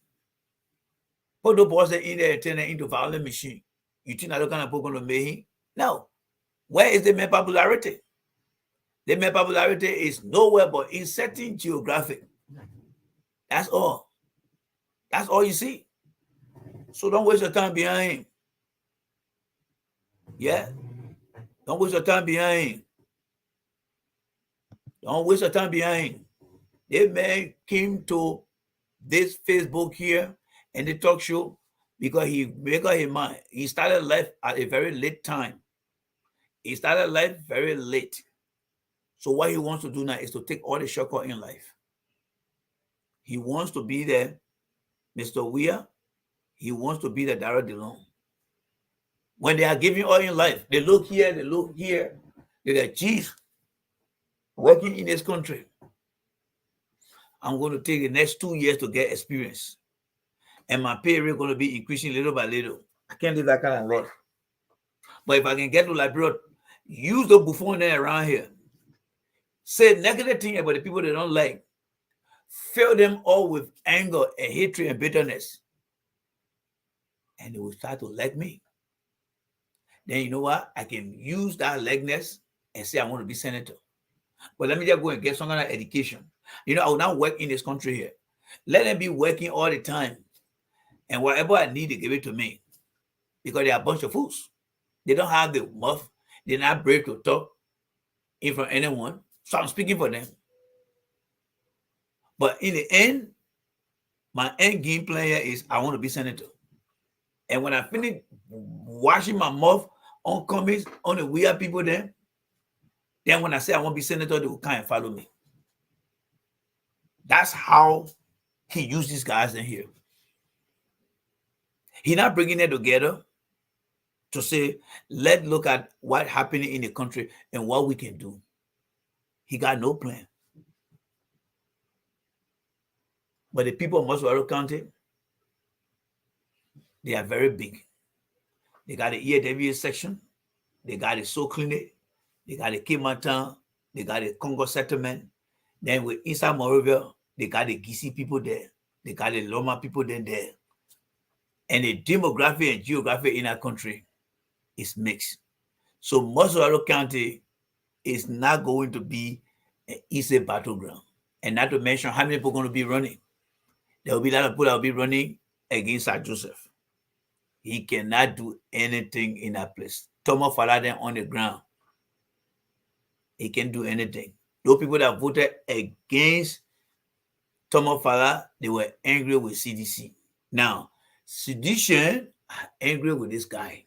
Put the boys in there and turn them into violent machine. You think that kind of people going to make him? No. Where is the man popularity? The man popularity is nowhere but in certain geographic. That's all. That's all you see. So don't waste your time behind him. Yeah. Don't waste your time behind him. Don't waste your time behind him. This man came to this Facebook here and the talk show because he made up his mind. He started life at a very late time. He started life very late. So what he wants to do now is to take all the shortcut in life. He wants to be the Mr. Weir. He wants to be the Dara DeLong. When they are giving all in life, they look here, they look here. They're like, geez, working in this country, I'm going to take the next 2 years to get experience. And my pay rate going to be increasing little by little. I can't live that kind of life. But if I can get to Liberia, use the buffon there around here. Say negative thing about the people they don't like. Fill them all with anger and hatred and bitterness. And they will start to like me. Then you know what? I can use that likeness and say I want to be senator. But let me just go and get some kind of education. You know, I will not work in this country here. Let them be working all the time. And whatever I need, they give it to me. Because they are a bunch of fools. They don't have the mouth. They're not brave to talk in front of anyone. So I'm speaking for them. But in the end, my end game plan here is I want to be senator. And when I finish washing my mouth on comments on the weird people then when I say I want to be senator, they will come and follow me. That's how he used these guys in here. He's not bringing it together to say, let's look at what's happening in the country and what we can do. He got no plan. But the people of Moswaro County, they are very big. They got the EAWA section. They got the Soul Clinic. They got the Kimatan. They got the Congo settlement. Then with inside Monrovia, they got the Gisi people there. They got the Loma people there. And the demography and geography in our country is mixed. So Moswaro County is not going to be an easy battleground. And not to mention how many people are going to be running. There will be a lot of people that will be running against Sir Joseph. He cannot do anything in that place. Thomas Faladen on the ground. He can't do anything. Those people that voted against Thomas Fala, they were angry with CDC. Now, Sedition are angry with this guy.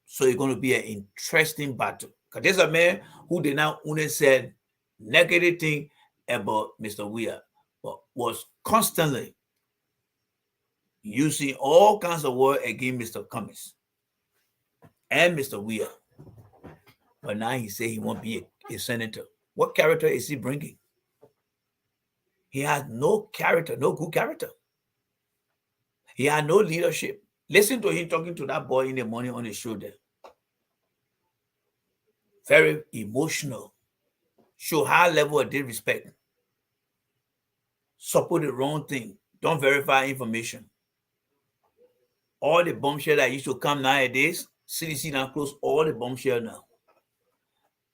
So it's going to be an interesting battle. Because there's a man who did not only said negative thing about Mr. Weir, but was constantly using all kinds of words against Mr. Cummings and Mr. Weir. But now he said he won't be a senator. What character is he bringing? He has no character, no good character. He had no leadership. Listen to him talking to that boy in the morning on the show there. Very emotional. Show high level of disrespect. Support the wrong thing. Don't verify information. All the bombshell that used to come nowadays, CDC now close all the bombshell now.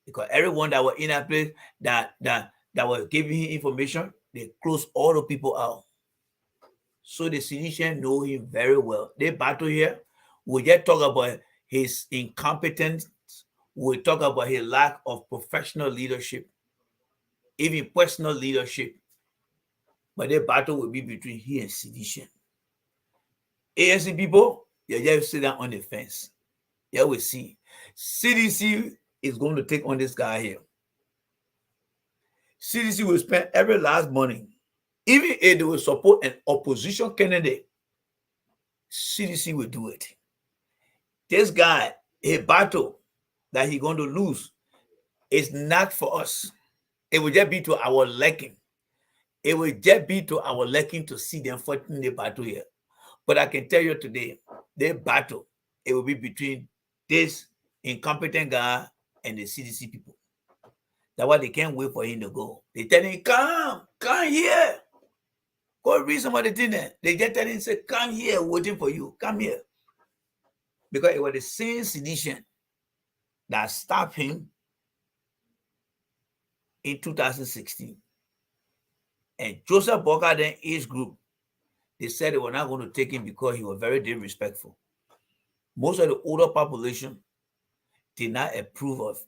Because everyone that was in that place that was giving him information, they close all the people out. So the CDC know him very well. They battle here. We just talk about his incompetence. We talk about his lack of professional leadership, even personal leadership. But the battle will be between he and CDC. ANC people, you just sit down on the fence. You will see. CDC is going to take on this guy here. CDC will spend every last money. Even if they will support an opposition candidate, CDC will do it. This guy, a battle that he's going to lose is not for us. It will just be to our liking. It will just be to our liking to see them fighting the battle here. But I can tell you today, the battle, it will be between this incompetent guy and the CDC people. That's why they can't wait for him to go. They tell him, come here. Go read some of the thing there. They just tell him, say, come here, waiting for you. Come here. Because it was the same sedition that stopped him in 2016. And Joseph Boca, then his group, they said they were not going to take him because he was very disrespectful. Most of the older population did not approve of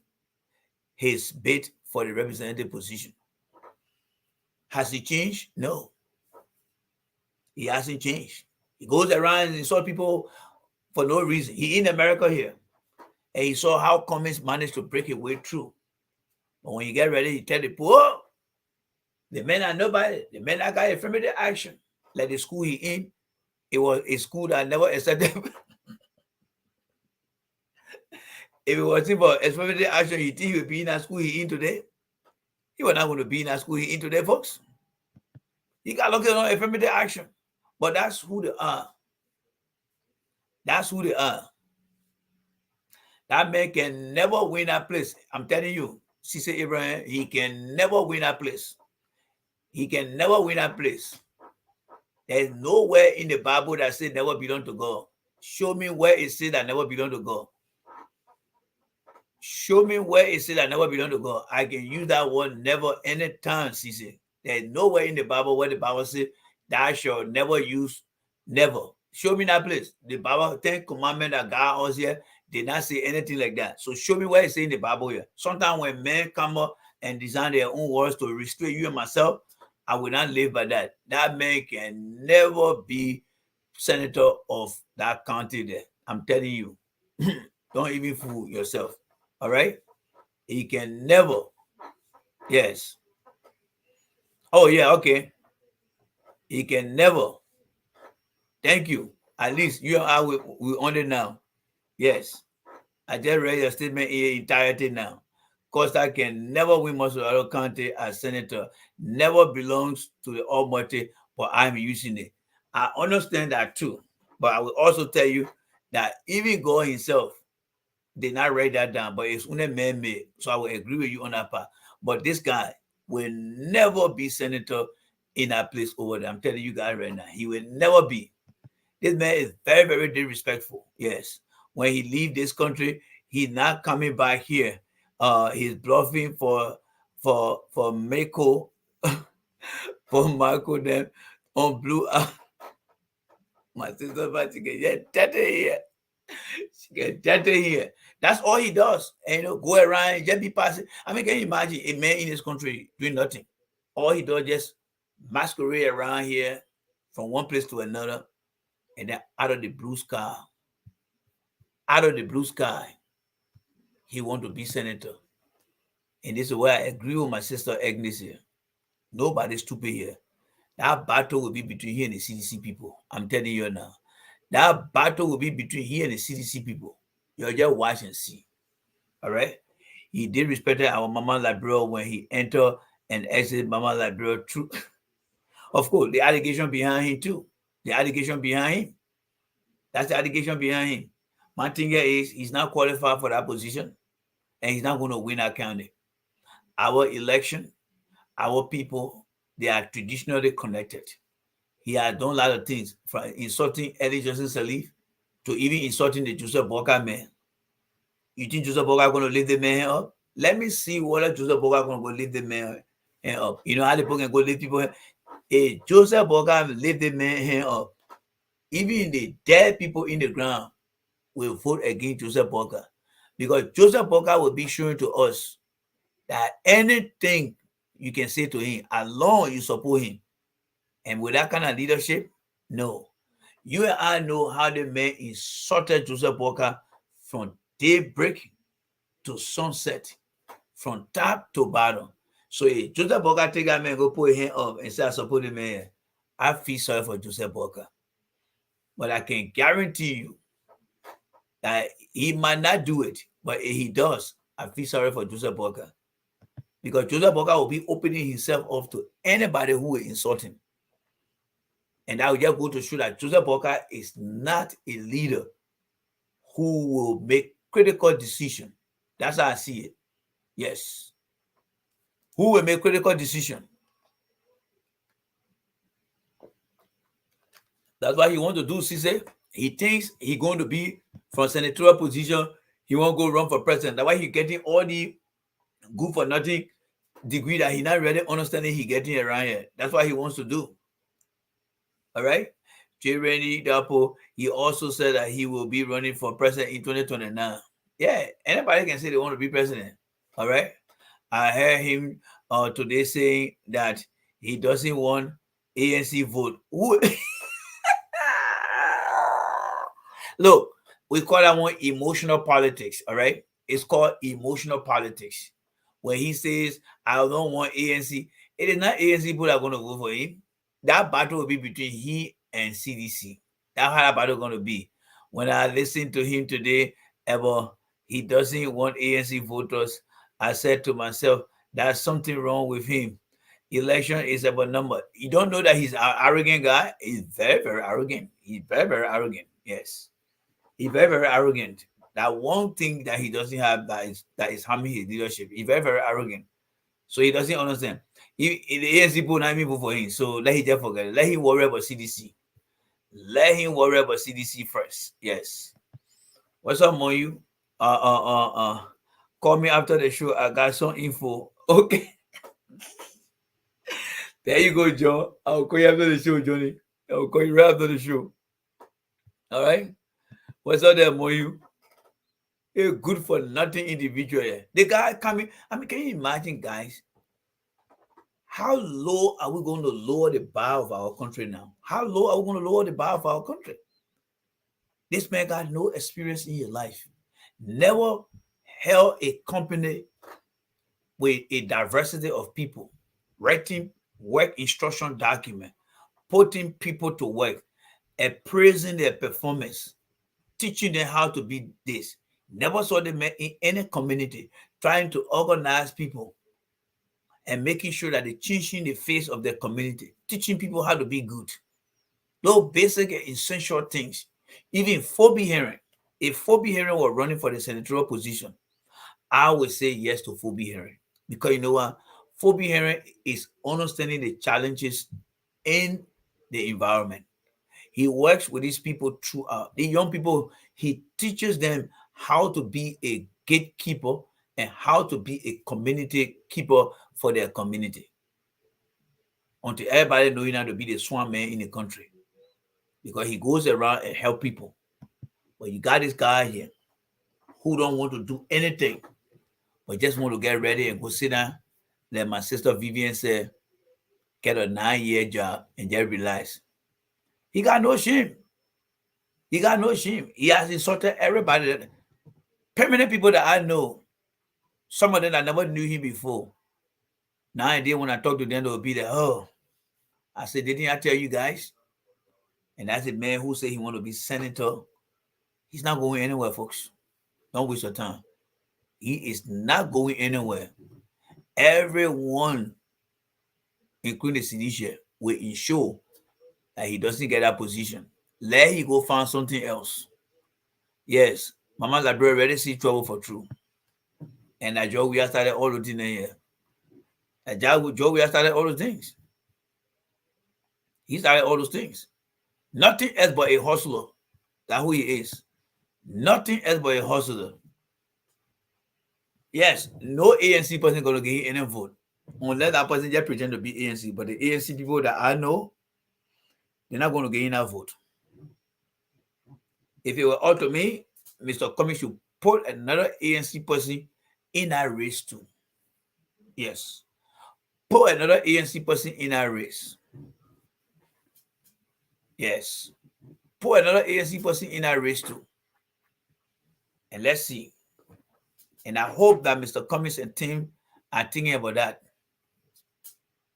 his bid for the representative position. Has he changed? No. He hasn't changed. He goes around and insult people for no reason. He in America here, and he saw how communists managed to break a way through. But when you get ready, you tell the poor, the men are nobody. The men that got affirmative action. Like the school he in, it was a school that never accepted. If it wasn't for affirmative action, you think he would be in that school he in today? He was not going to be in that school he in today, folks. He got looked on affirmative action. But that's who they are. That's who they are. That man can never win that place. I'm telling you, Sister Abraham, he can never win that place. He can never win that place. There's nowhere in the Bible that says never belong to God. Show me where it says that never belong to God. Show me where it says that never belong to God. I can use that word never anytime, Sister. There's nowhere in the Bible where the Bible says thou shalt never use never. Show me that place. The Bible, 10 commandments that God us here did not say anything like that. So show me where it's in the Bible here. Sometimes when men come up and design their own words to restrain you and myself, I will not live by that. That man can never be senator of that county there. I'm telling you. Don't even fool yourself. All right? He can never. Yes. Oh, yeah, okay. He can never. Thank you. At least you and I will on it now. Yes. I just read your statement in entirety now. Costa can never win Mossorado County as senator. Never belongs to the Almighty, but I'm using it. I understand that too. But I will also tell you that even God himself did not write that down, but it's only man-made. So I will agree with you on that part. But this guy will never be senator in that place over there. I'm telling you guys right now. He will never be. This man is very, very disrespectful. Yes. When he leave this country, he's not coming back here. He's bluffing for Mako, for Marco then on blue. My sister about to get dirty here. She get dirty here. That's all he does. And go around and just be passing. I mean, can you imagine a man in this country doing nothing? All he does just masquerade around here from one place to another, and then out of the blue sky, he want to be senator. And this is where I agree with my sister Agnes here. Nobody's stupid here. That battle will be between he and the CDC people. I'm telling you now. That battle will be between he and the CDC people. You'll just watch and see. All right? He did respect our Mama Library when he entered and exited Mama Library through. Of course, the allegation behind him too. The allegation behind him. That's the allegation behind him. My thing here is he's not qualified for that position and he's not going to win that county. Our election, our people, they are traditionally connected. He has done a lot of things, from insulting Eddie Johnson Sirleaf to even insulting the Joseph Boca man. You think Joseph Boca going to lift the man up? Let me see whether Joseph Boca going to go lift the man up. You know how the people can go lift people? Hey, Joseph Boca lift the man up. Even the dead people in the ground will vote against Joseph Boca, because Joseph Boca will be showing to us that anything you can say to him, as long as you support him, and with that kind of leadership, no. You and I know how the man insulted Joseph Boca from daybreak to sunset, from top to bottom. So if Joseph Boca take that man, go put his hand up and say, I support the man, I feel sorry for Joseph Boca. But I can guarantee you that he might not do it, but if he does, I feel sorry for Joseph Boca. Because Joseph Boca will be opening himself up to anybody who will insult him. And I will just go to show that Joseph Boca is not a leader who will make critical decisions. That's how I see it. Yes. Who will make critical decisions? That's what he wants to do, Cisse. He thinks he's going to be from senatorial position. He won't go run for president. That's why he's getting all the good for nothing degree that he not really understanding he getting around here. That's what he wants to do. All right. J. Randy Dapo, he also said that he will be running for president in 2029. Yeah, anybody can say they want to be president. All right. I heard him today saying that he doesn't want ANC vote. Look, we call that one emotional politics, all right? It's called emotional politics. When he says, I don't want ANC, it is not ANC people that are going to vote for him. That battle will be between he and CDC. That's how that battle is going to be. When I listen to him today, about he doesn't want ANC voters, I said to myself, there's something wrong with him. Election is about number. You don't know that he's an arrogant guy? He's very, very arrogant. He's very, very arrogant. Yes. He's very, very arrogant. That one thing that he doesn't have that is harming his leadership. He's very, very arrogant. So he doesn't understand. The ANC people not even vote for him. So let him just forget it. Let him worry about CDC. Let him worry about CDC first. Yes. What's up, Moyu? Call me after the show. I got some info. Okay. There you go, John. I'll call you after the show, Johnny. I'll call you right after the show. All right. What's up there, Moyu? A good for nothing individual here. The guy coming. I mean, can you imagine, guys? How low are we going to lower the bar of our country now? How low are we going to lower the bar of our country? This man got no experience in his life. Never held a company with a diversity of people, writing work instruction document, putting people to work, appraising their performance, teaching them how to be this. Never saw them in any community trying to organize people and making sure that they're changing the face of their community, teaching people how to be good. Those basic and essential things. Even Phoebe Heron, if Phoebe Heron were running for the senatorial position, I would say yes to Phoebe Heron. Because you know what? Phoebe Heron is understanding the challenges in the environment. He works with these people throughout. The young people, he teaches them how to be a gatekeeper and how to be a community keeper for their community. Until everybody knowing how to be the swan man in the country. Because he goes around and help people. But you got this guy here who don't want to do anything, but just want to get ready and go sit down. Like my sister Vivian said, get a 9-year job and just relax. He got no shame. He got no shame. He has insulted everybody. Permanent people that I know, some of them I never knew him before. Now and then when I talk to them, they'll be like, oh, I said, didn't I tell you guys? And that's a man who said he want to be senator. He's not going anywhere, folks. Don't waste your time. He is not going anywhere. Everyone, including Sinisha, will ensure that he doesn't get that position. Let him go find something else. Yes, Mama Library already see trouble for true. And that Joe, we have started all the things here. And Joe, we have started all the things. He started all those things. Nothing else but a hustler. That's who he is. Nothing else but a hustler. Yes, no ANC person going to get any vote. Unless that person just pretend to be ANC. But the ANC people that I know, they're not going to get any vote. If it were up to me, Mr. Cummings should put another ANC person in that race too. Yes. Put another ANC person in that race. Yes. Put another ANC person in that race too. And let's see. And I hope that Mr. Cummings and team are thinking about that.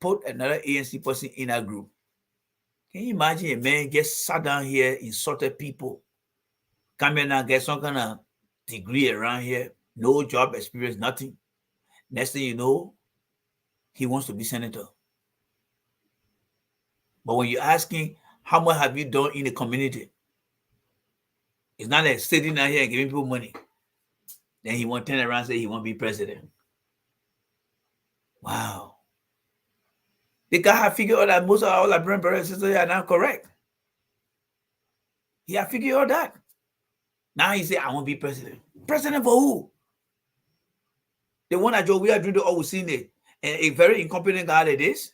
Put another ANC person in that group. Can you imagine a man gets sat down here, insulted people, come in and get some kind of degree around here, no job experience, nothing. Next thing you know, he wants to be senator. But when you're asking, how much have you done in the community? It's not like sitting down here and giving people money. Then he won't turn around and say he won't be president. Wow. The guy had figured out that most of our Liberian brothers and sisters are not correct. He had figured out that. Now he say, I won't be president. President for who? The one that Joe we are doing all we seen it. And a very incompetent guy like this.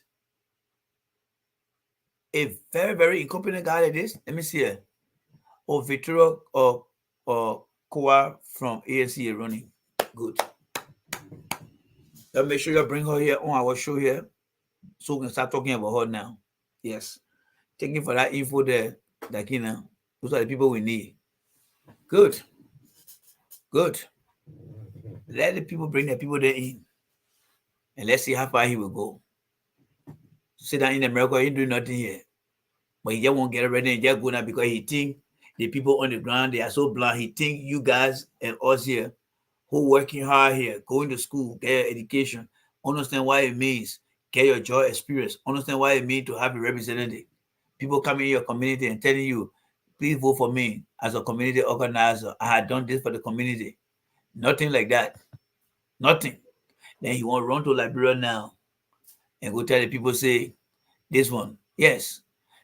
A very, very incompetent guy like this. Let me see here. Or Victoria or Koa from ANC running. Good. Let's make sure you bring her here on our show here. So we can start talking about her now. Yes. Taking for that info there. Like, you know, those are the people we need. Good. Good. Let the people bring the people there in, and let's see how far he will go. Sit down in America, he do nothing here. But he just won't get ready and just go now because he think the people on the ground, they are so blind. He think you guys and us here who working hard here, going to school, get your education, understand what it means, get your job experience, understand what it means to have a representative. People coming in your community and telling you, please vote for me as a community organizer. I had done this for the community. Nothing like that. Nothing. Then he want to run to Liberia now and go tell the people, say, this one. Yes.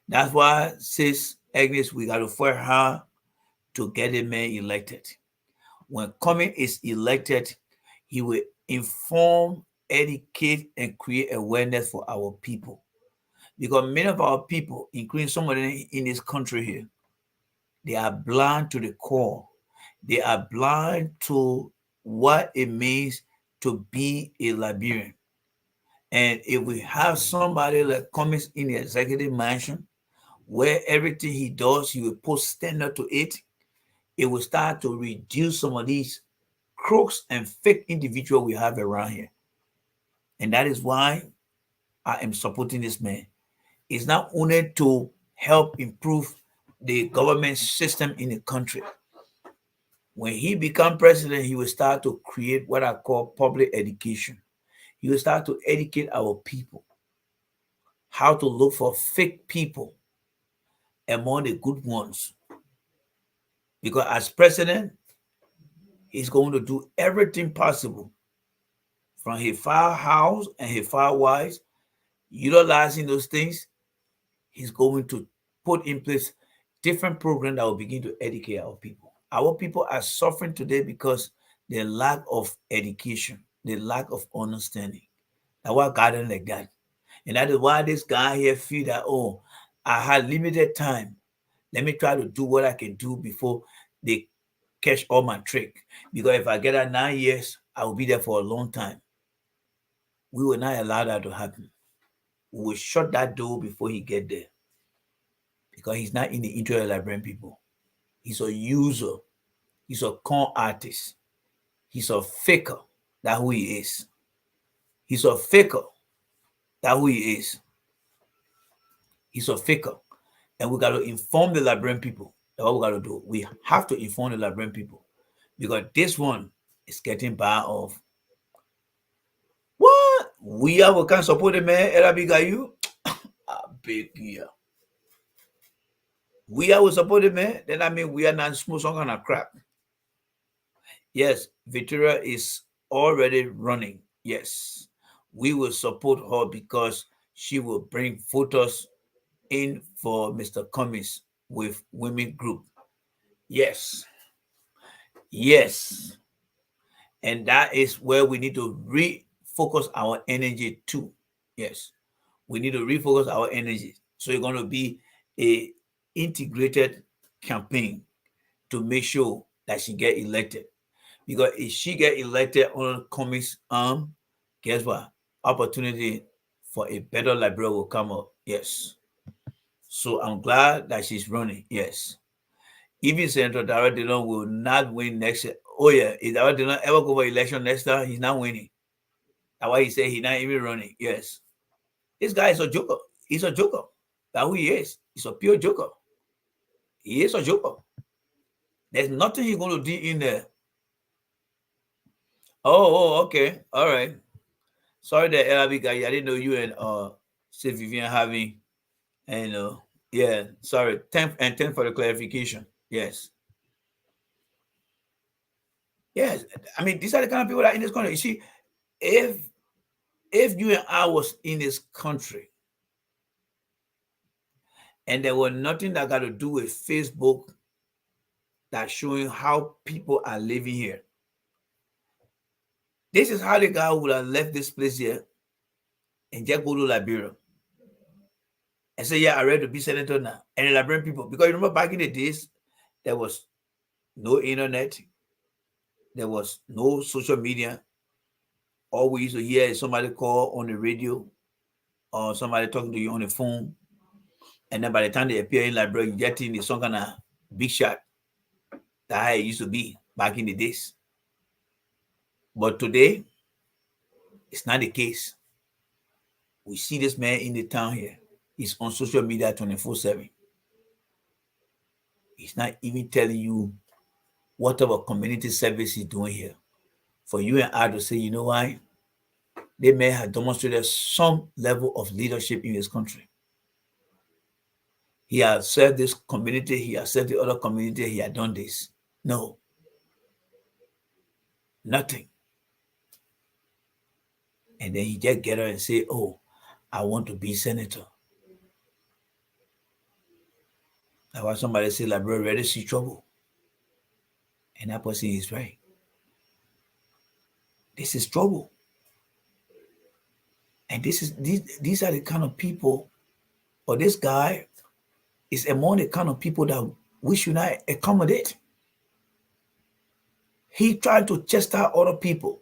That's why, says Agnes, we got to fight hard to get a man elected. When Cummings is elected, he will inform, educate, and create awareness for our people. Because many of our people, including some of them in this country here, they are blind to the core. They are blind to what it means to be a Liberian. And if we have somebody like Cummings in the executive mansion, where everything he does, he will put standard to it, it will start to reduce some of these crooks and fake individuals we have around here. And that is why I am supporting this man. It's not only to help improve the government system in the country. When he become president, he will start to create what I call public education. He will start to educate our people how to look for fake people among the good ones. Because as president, he's going to do everything possible from his firehouse and his firewise, utilizing those things. He's going to put in place different programs that will begin to educate our people. Our people are suffering today because the lack of education, the lack of understanding. That's why God like that. And that is why this guy here feel that, oh, I had limited time. Let me try to do what I can do before they catch all my trick. Because if I get out 9 years, I will be there for a long time. We will not allow that to happen. We will shut that door before he get there. Because he's not in the interest of Liberian people. He's a user. He's a con artist. He's a faker. That's who he is. He's a faker. That's who he is. He's a faker. And we got to inform the Liberian people. That's what we got to do. We have to inform the Liberian people. Because this one is getting bad off. What? We can support the man, Arabic you? I beg you. We will support the man, then I mean we are not smooth some kind of crap. Yes, Victoria is already running. Yes, we will support her because she will bring voters in for Mr. Cummings with women group. Yes. Yes. And that is where we need to refocus our energy too. Yes. We need to refocus our energy. So it's going to be a integrated campaign to make sure that she get elected. Because if she get elected on Cummings guess what? Opportunity for a better Liberia will come up. Yes. So I'm glad that she's running. Yes. Even Senator Dara Dillon will not win next year. Oh yeah, if Dara Dillon ever go for election next time, he's not winning. That's why he said he's not even running. Yes. This guy is a joker. He's a joker. That's who he is. He's a pure joker. He is a joker. There's nothing he's going to do in there. Oh, okay. All right. Sorry that LRB guy. I didn't know you and St. Vivian having, and yeah, sorry. 10 for the clarification. Yes. Yes. I mean, these are the kind of people that are in this country. You see, if you and I was in this country and there was nothing that got to do with Facebook that's showing how people are living here. This is how the guy would have left this place here and just go to Liberia and say, yeah, I'm ready to be senator now. And the Liberian people, because you remember back in the days, there was no internet, there was no social media. All we used to hear is somebody call on the radio or somebody talking to you on the phone. And then by the time they appear in Liberia, you get in some kind of big shot. That's how it used to be back in the days. But today, it's not the case. We see this man in the town here. He's on social media 24/7. He's not even telling you what type of community service he's doing here. For you and I to say, you know why? They may have demonstrated some level of leadership in his country. He has served this community, he has served the other community, he had done this. No, nothing. And then he just get up and say, oh, I want to be senator. That's why somebody say, like, bro, ready to see trouble. And that person is right. This is trouble. And these are the kind of people, or this guy is among the kind of people that we should not accommodate. He tried to chastise other people,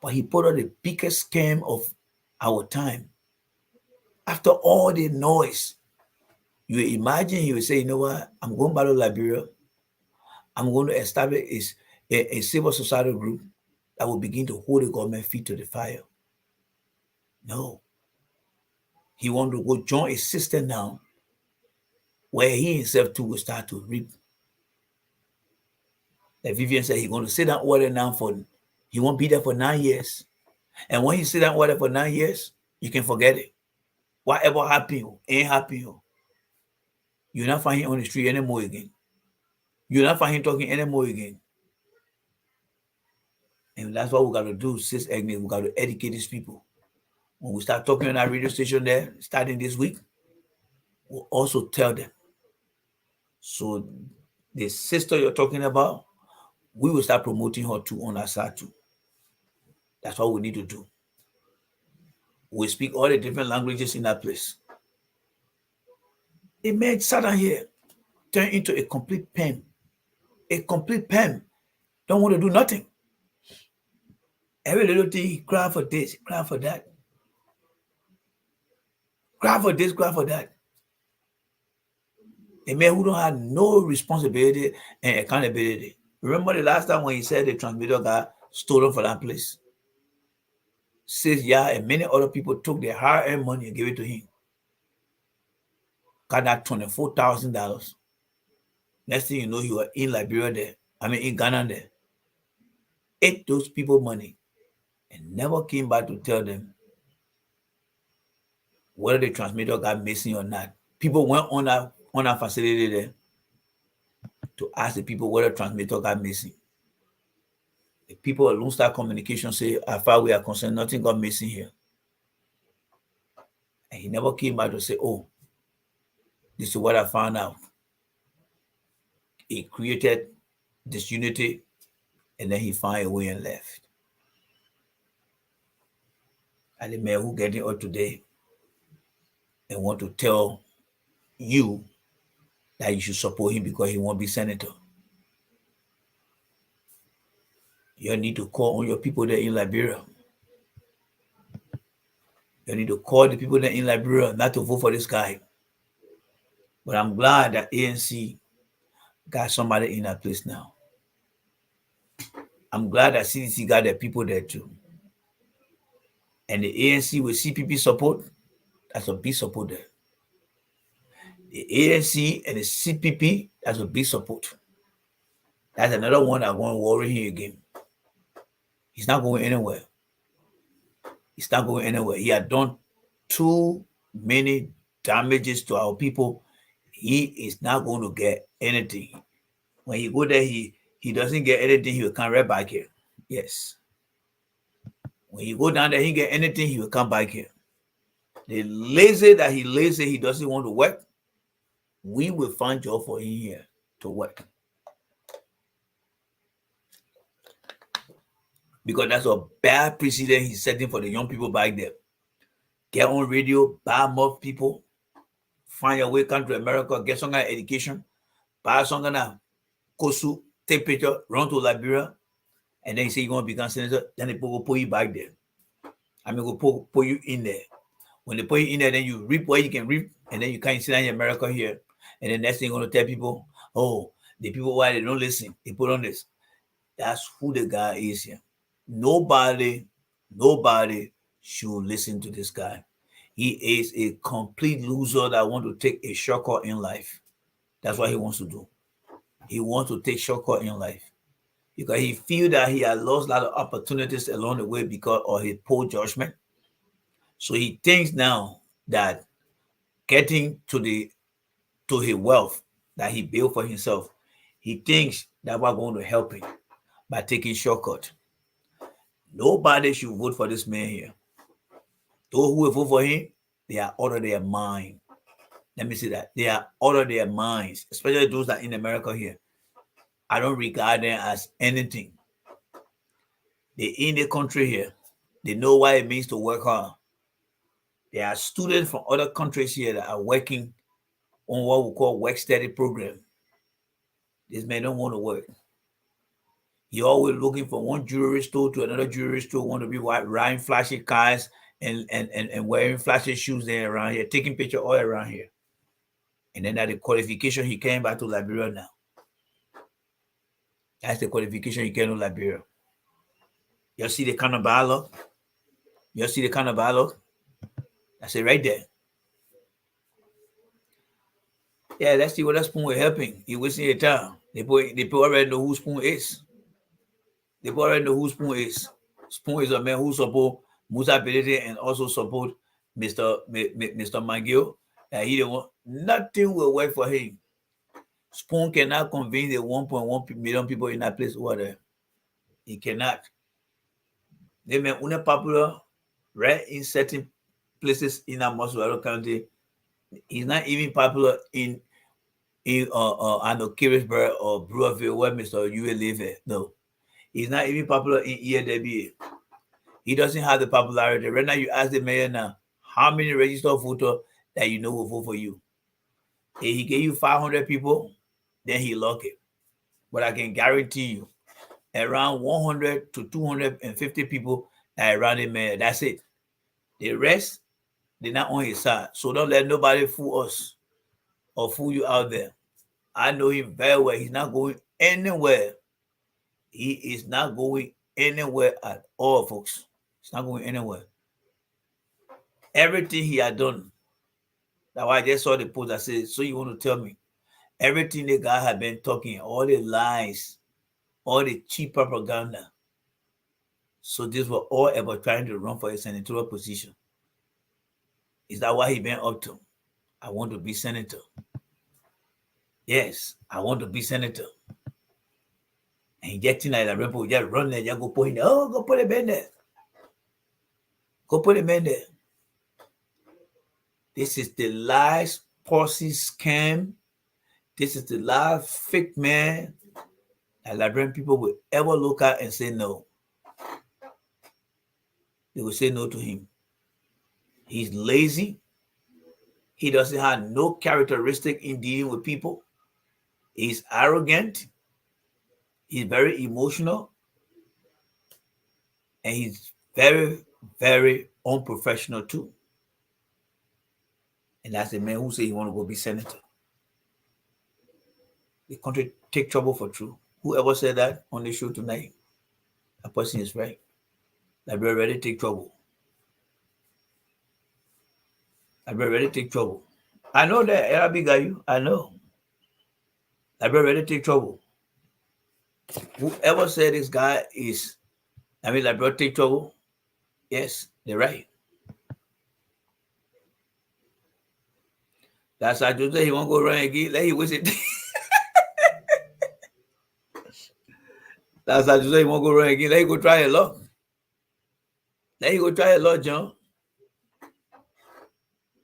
but he put on the biggest scam of our time. After all the noise, you imagine he would say, you know what, I'm going back to Liberia. I'm going to establish a civil society group that will begin to hold the government feet to the fire. No. He wanted to go join a system now where he himself too will start to reap. Like Vivian said, he's going to sit down order now he won't be there for 9 years. And when he sit down order for 9 years, you can forget it. Whatever happened, ain't happened. You'll not find him on the street anymore again. You'll not find him talking anymore again. And that's what we got to do, Sis Agnes. We got to educate these people. When we start talking on our radio station there, starting this week, we'll also tell them. So the sister you're talking about, we will start promoting her too on our side too. That's what we need to do. We speak all the different languages in that place. A man sat down here, turned into a complete pen. A complete pen. Don't want to do nothing. Every little thing, he cry for this, cry for that. Cry for this, cry for that. A man who don't have no responsibility and accountability. Remember the last time when he said the transmitter got stolen from that place? Says, yeah, and many other people took their hard-earned money and gave it to him. Got that $24,000. Next thing you know, you were in Liberia there. In Ghana there. Ate those people money and never came back to tell them whether the transmitter got missing or not. People went on that facility there to ask the people whether the transmitter got missing. The people at Lone Star Communication say, as far as we are concerned, nothing got missing here. And he never came back to say, oh, this is what I found out. He created disunity and then he found a way and left. And the man who getting up today and want to tell you that you should support him because he won't be senator. You need to call on your people there in Liberia. You need to call the people there in Liberia not to vote for this guy. But I'm glad that ANC got somebody in that place now. I'm glad that CDC got their people there too. And the ANC with CPP support, that's a big support there. The ANC and the CPP, that's a big support. That's another one that's going to worry him again. He's not going anywhere. He's not going anywhere. He had done too many damages to our people. He is not going to get anything. When he go there, he doesn't get anything, he will come right back here. Yes. When you go down there, he get anything, he will come back here. The lazy that he doesn't want to work, we will find job for him here to work. Because that's a bad precedent he's setting for the young people back there. Get on radio, buy more people, find your way, come to America, get some kind of education, buy some kind of kosu, take picture, run to Liberia, and then you say you're going to become senator, then they will put you back there. Go put you in there. When they put you in there, then you reap what you can reap, and then you can't sit down in America here. And then next thing you're going to tell people, oh, The people why they don't listen, they put on this. That's who the guy is here. Nobody should listen to this guy. He is a complete loser that want to take a shortcut in life. That's what he wants to do. He wants to take shortcut in life because he feel that he has lost a lot of opportunities along the way because of his poor judgment. So he thinks now that getting to his wealth that he built for himself, he thinks that we're going to help him by taking shortcut. Nobody should vote for this man here. Those who will vote for him, they are out of their mind. Let me say that. They are out of their minds, especially those that are in America here. I don't regard them as anything. They're in the country here. They know what it means to work hard. There are students from other countries here that are working on what we call work study program. This man don't want to work. He always looking from one jewelry store to another jewelry store, want to be riding flashy cars and wearing flashy shoes there around here, taking pictures all around here. And then that the qualification he came back to Liberia now. That's the qualification he came to Liberia. You see the kind of dialogue? You see the kind of dialogue? That's it right there. Yeah, let's see what that Spoon is helping. He wasting your time. They already know who Spoon is. They already know who Spoon is. Spoon is a man who support Musa Belete and also support Mr. McGill. He don't want nothing will work for him. Spoon cannot convince the 1.1 million people in that place over there. He cannot. They may only popular right in certain places in Amoswaro County. He's not even popular in I know Carisburg or Brewerville where Mr. Yue live. No. He's not even popular in EAW. He doesn't have the popularity. Right now, you ask the mayor now, how many registered voters that you know will vote for you? If he gave you 500 people, then he lock it. But I can guarantee you, around 100 to 250 people are around the mayor. That's it. The rest, they're not on his side. So don't let nobody fool us or fool you out there. I know him very well. He's not going anywhere. He is not going anywhere at all, folks. He's not going anywhere. Everything he had done. That's why I just saw the post. I said, so you want to tell me everything the guy had been talking, all the lies, all the cheap propaganda. So this was all about trying to run for a senatorial position. Is that what he been up to? I want to be senator. Yes, I want to be senator. And injecting like that, people just run there, just go put in there. Oh, go put him in there. Go put him in there. This is the last Posse scam. This is the last fake man that Liberian people will ever look at and say no. They will say no to him. He's lazy. He doesn't have no characteristic in dealing with people. He's arrogant. He's very emotional. And he's very, very unprofessional too. And that's the man who said he want to go be senator. The country take trouble for true. Whoever said that on the show tonight, that person is right. Liberia ready to take trouble. Liberia ready to take trouble. I know that Arabic guy, you. I know. Liberia ready to take trouble. Whoever said this guy is, Liberia take trouble, yes, they're right. That's why Jose, he won't go run again. Let him wish it. That's why Jose, he won't go run again. Let him go try a lot. Let him go try a lot, John.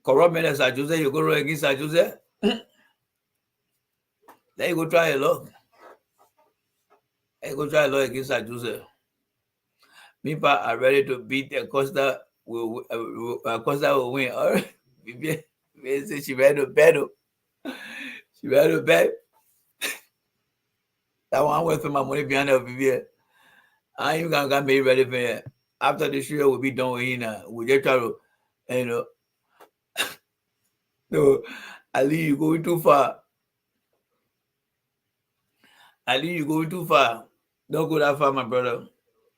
Corrupt men as Jose, you go run against Jose. Let him go try a lot. Let him go try a lot against Jose. Meanwhile, I'm ready to beat Acosta. Acosta will win. All right. She ready to battle. She ready to bet. That one went for my money behind her, Vivian. I ain't even gonna be ready for it. After the show, we'll be done with him now. We just try to, no, Ali, you going too far. Ali, you're going too far. Don't go that far, my brother.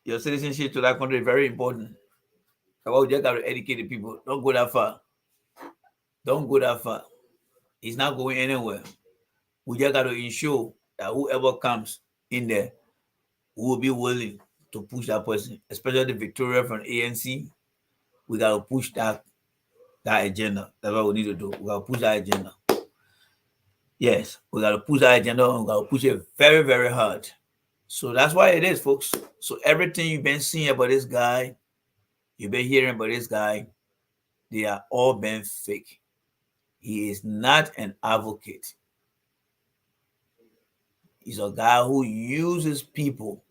Your citizenship to that country is very important. About just got to educate the people. Don't go that far. Don't go that far. It's not going anywhere. We just got to ensure that whoever comes in there will be willing to push that person, especially the Victoria from ANC. We got to push that agenda. That's what we need to do. We got to push that agenda. Yes, we got to push that agenda and we got to push it very, very hard. So that's why it is, folks. So everything you've been seeing about this guy, you've been hearing about this guy, they are all been fake. He is not an advocate. He's a guy who uses people,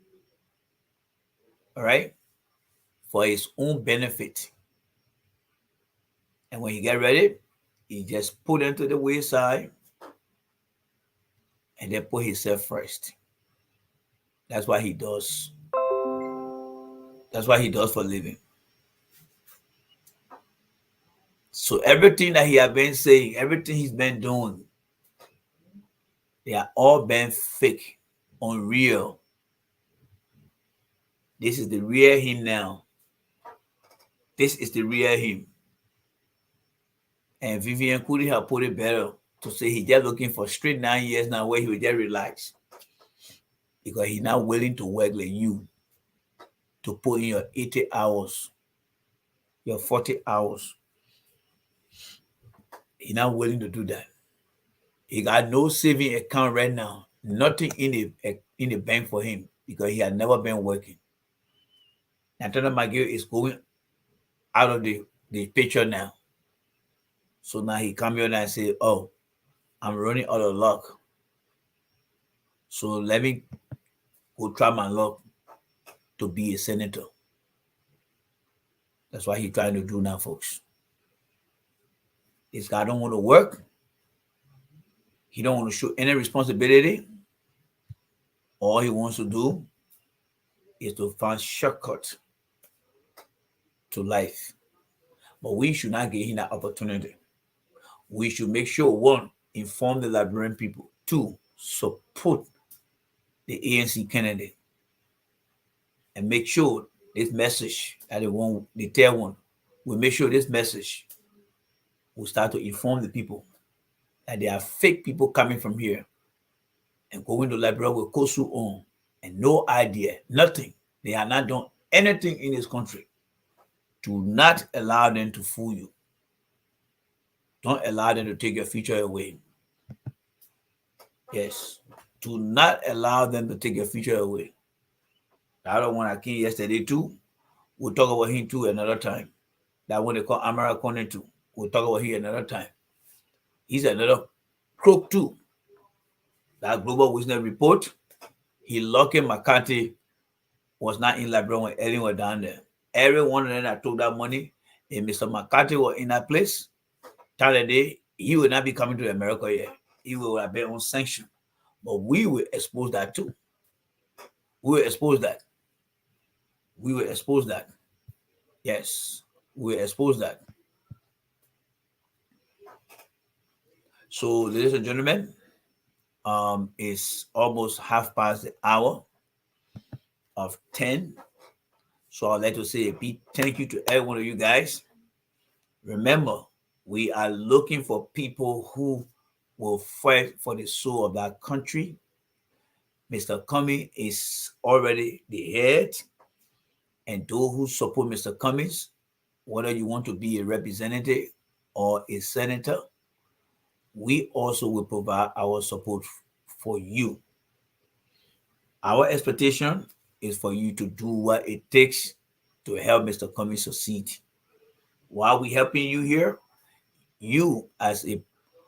all right, for his own benefit. And when he get ready, he just put them to the wayside and then put himself first. That's what he does. That's what he does for a living. So everything that he has been saying, everything he's been doing, they are all been fake, unreal. This is the real him now. This is the real him. And Vivian Kuti have put it better to say he's just looking for straight 9 years now where he will just relax. Because he's not willing to work like you to put in your 80 hours, your 40 hours. He's not willing to do that. He got no saving account right now. Nothing in the bank for him because he had never been working. Nathaniel McGill is going out of the picture now. So now he come here and say, oh, I'm running out of luck. So let me go try my luck to be a senator. That's what he's trying to do now, folks. This guy don't want to work. He don't want to show any responsibility. All he wants to do is to find shortcuts to life. But we should not give him that opportunity. We should make sure, one, inform the Liberian people. Two, support the ANC candidate. And make sure this message that the third one, we make sure this message will start to inform the people that there are fake people coming from here and going to Liberia with Kosu on and no idea, nothing. They are not doing anything in this country. Do not allow them to fool you. Don't allow them to take your future away. Yes. Do not allow them to take your future away. I don't want to came yesterday too. We'll talk about him too another time. That one they call Amara Kone too. We'll talk about him another time. He's another crook too. That Global Witness report, he Lucky McCarthy was not in Liberia when Ellen was down there. Every one of them that took that money, and Mr. McCarthy was in that place, tell the day he will not be coming to America yet. He will have been on sanction. But we will expose that too. We will expose that. We will expose that. Yes, we will expose that. So, ladies and gentlemen, it's almost 10:30 of 10. So I'd like to say a big thank you to every one of you guys. Remember, we are looking for people who will fight for the soul of that country. Mr. Cummings is already the head. And those who support Mr. Cummings, whether you want to be a representative or a senator, we also will provide our support for you. Our expectation is for you to do what it takes to help Mr. Cummings succeed. While we helping you here, you as a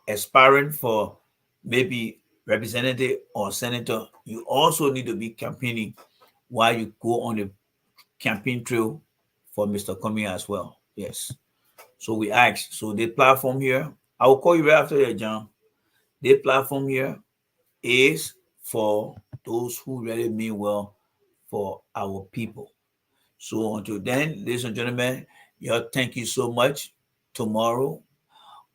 aspiring for maybe representative or senator, you also need to be campaigning while you go on the campaign trail for Mr. Cummings as well. Yes. So we ask. So the platform here, I will call you right after that, John. The platform here is for those who really mean well for our people. So until then, ladies and gentlemen, y'all, thank you so much. Tomorrow,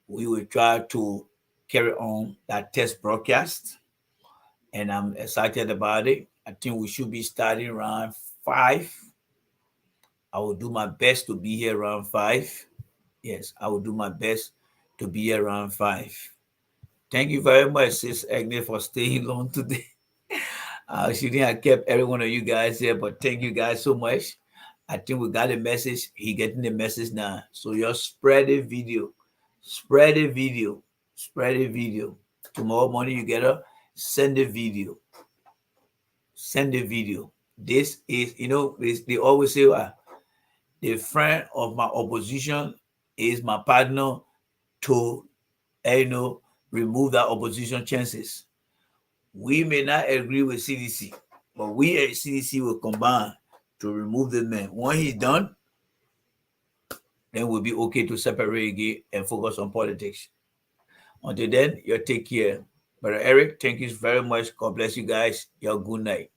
we will try to carry on that test broadcast. and I'm excited about it. I think we should be starting around 5. I will do my best to be here around 5. Yes, I will do my best to be here around 5. Thank you very much, Sis Agnes, for staying long today. She didn't have kept every one of you guys here, but thank you guys so much. I think we got a message. He getting the message now. So you spread the video. Spread the video. Spread the video. Tomorrow morning you get up, send the video. Send the video. This is, they always say, the friend of my opposition is my partner to, remove that opposition chances. We may not agree with CDC, but we at CDC will combine to remove the man. When he's done, then we'll be okay to separate again and focus on politics. Until then, you take care. Brother Eric, thank you very much. God bless you guys. Your good night.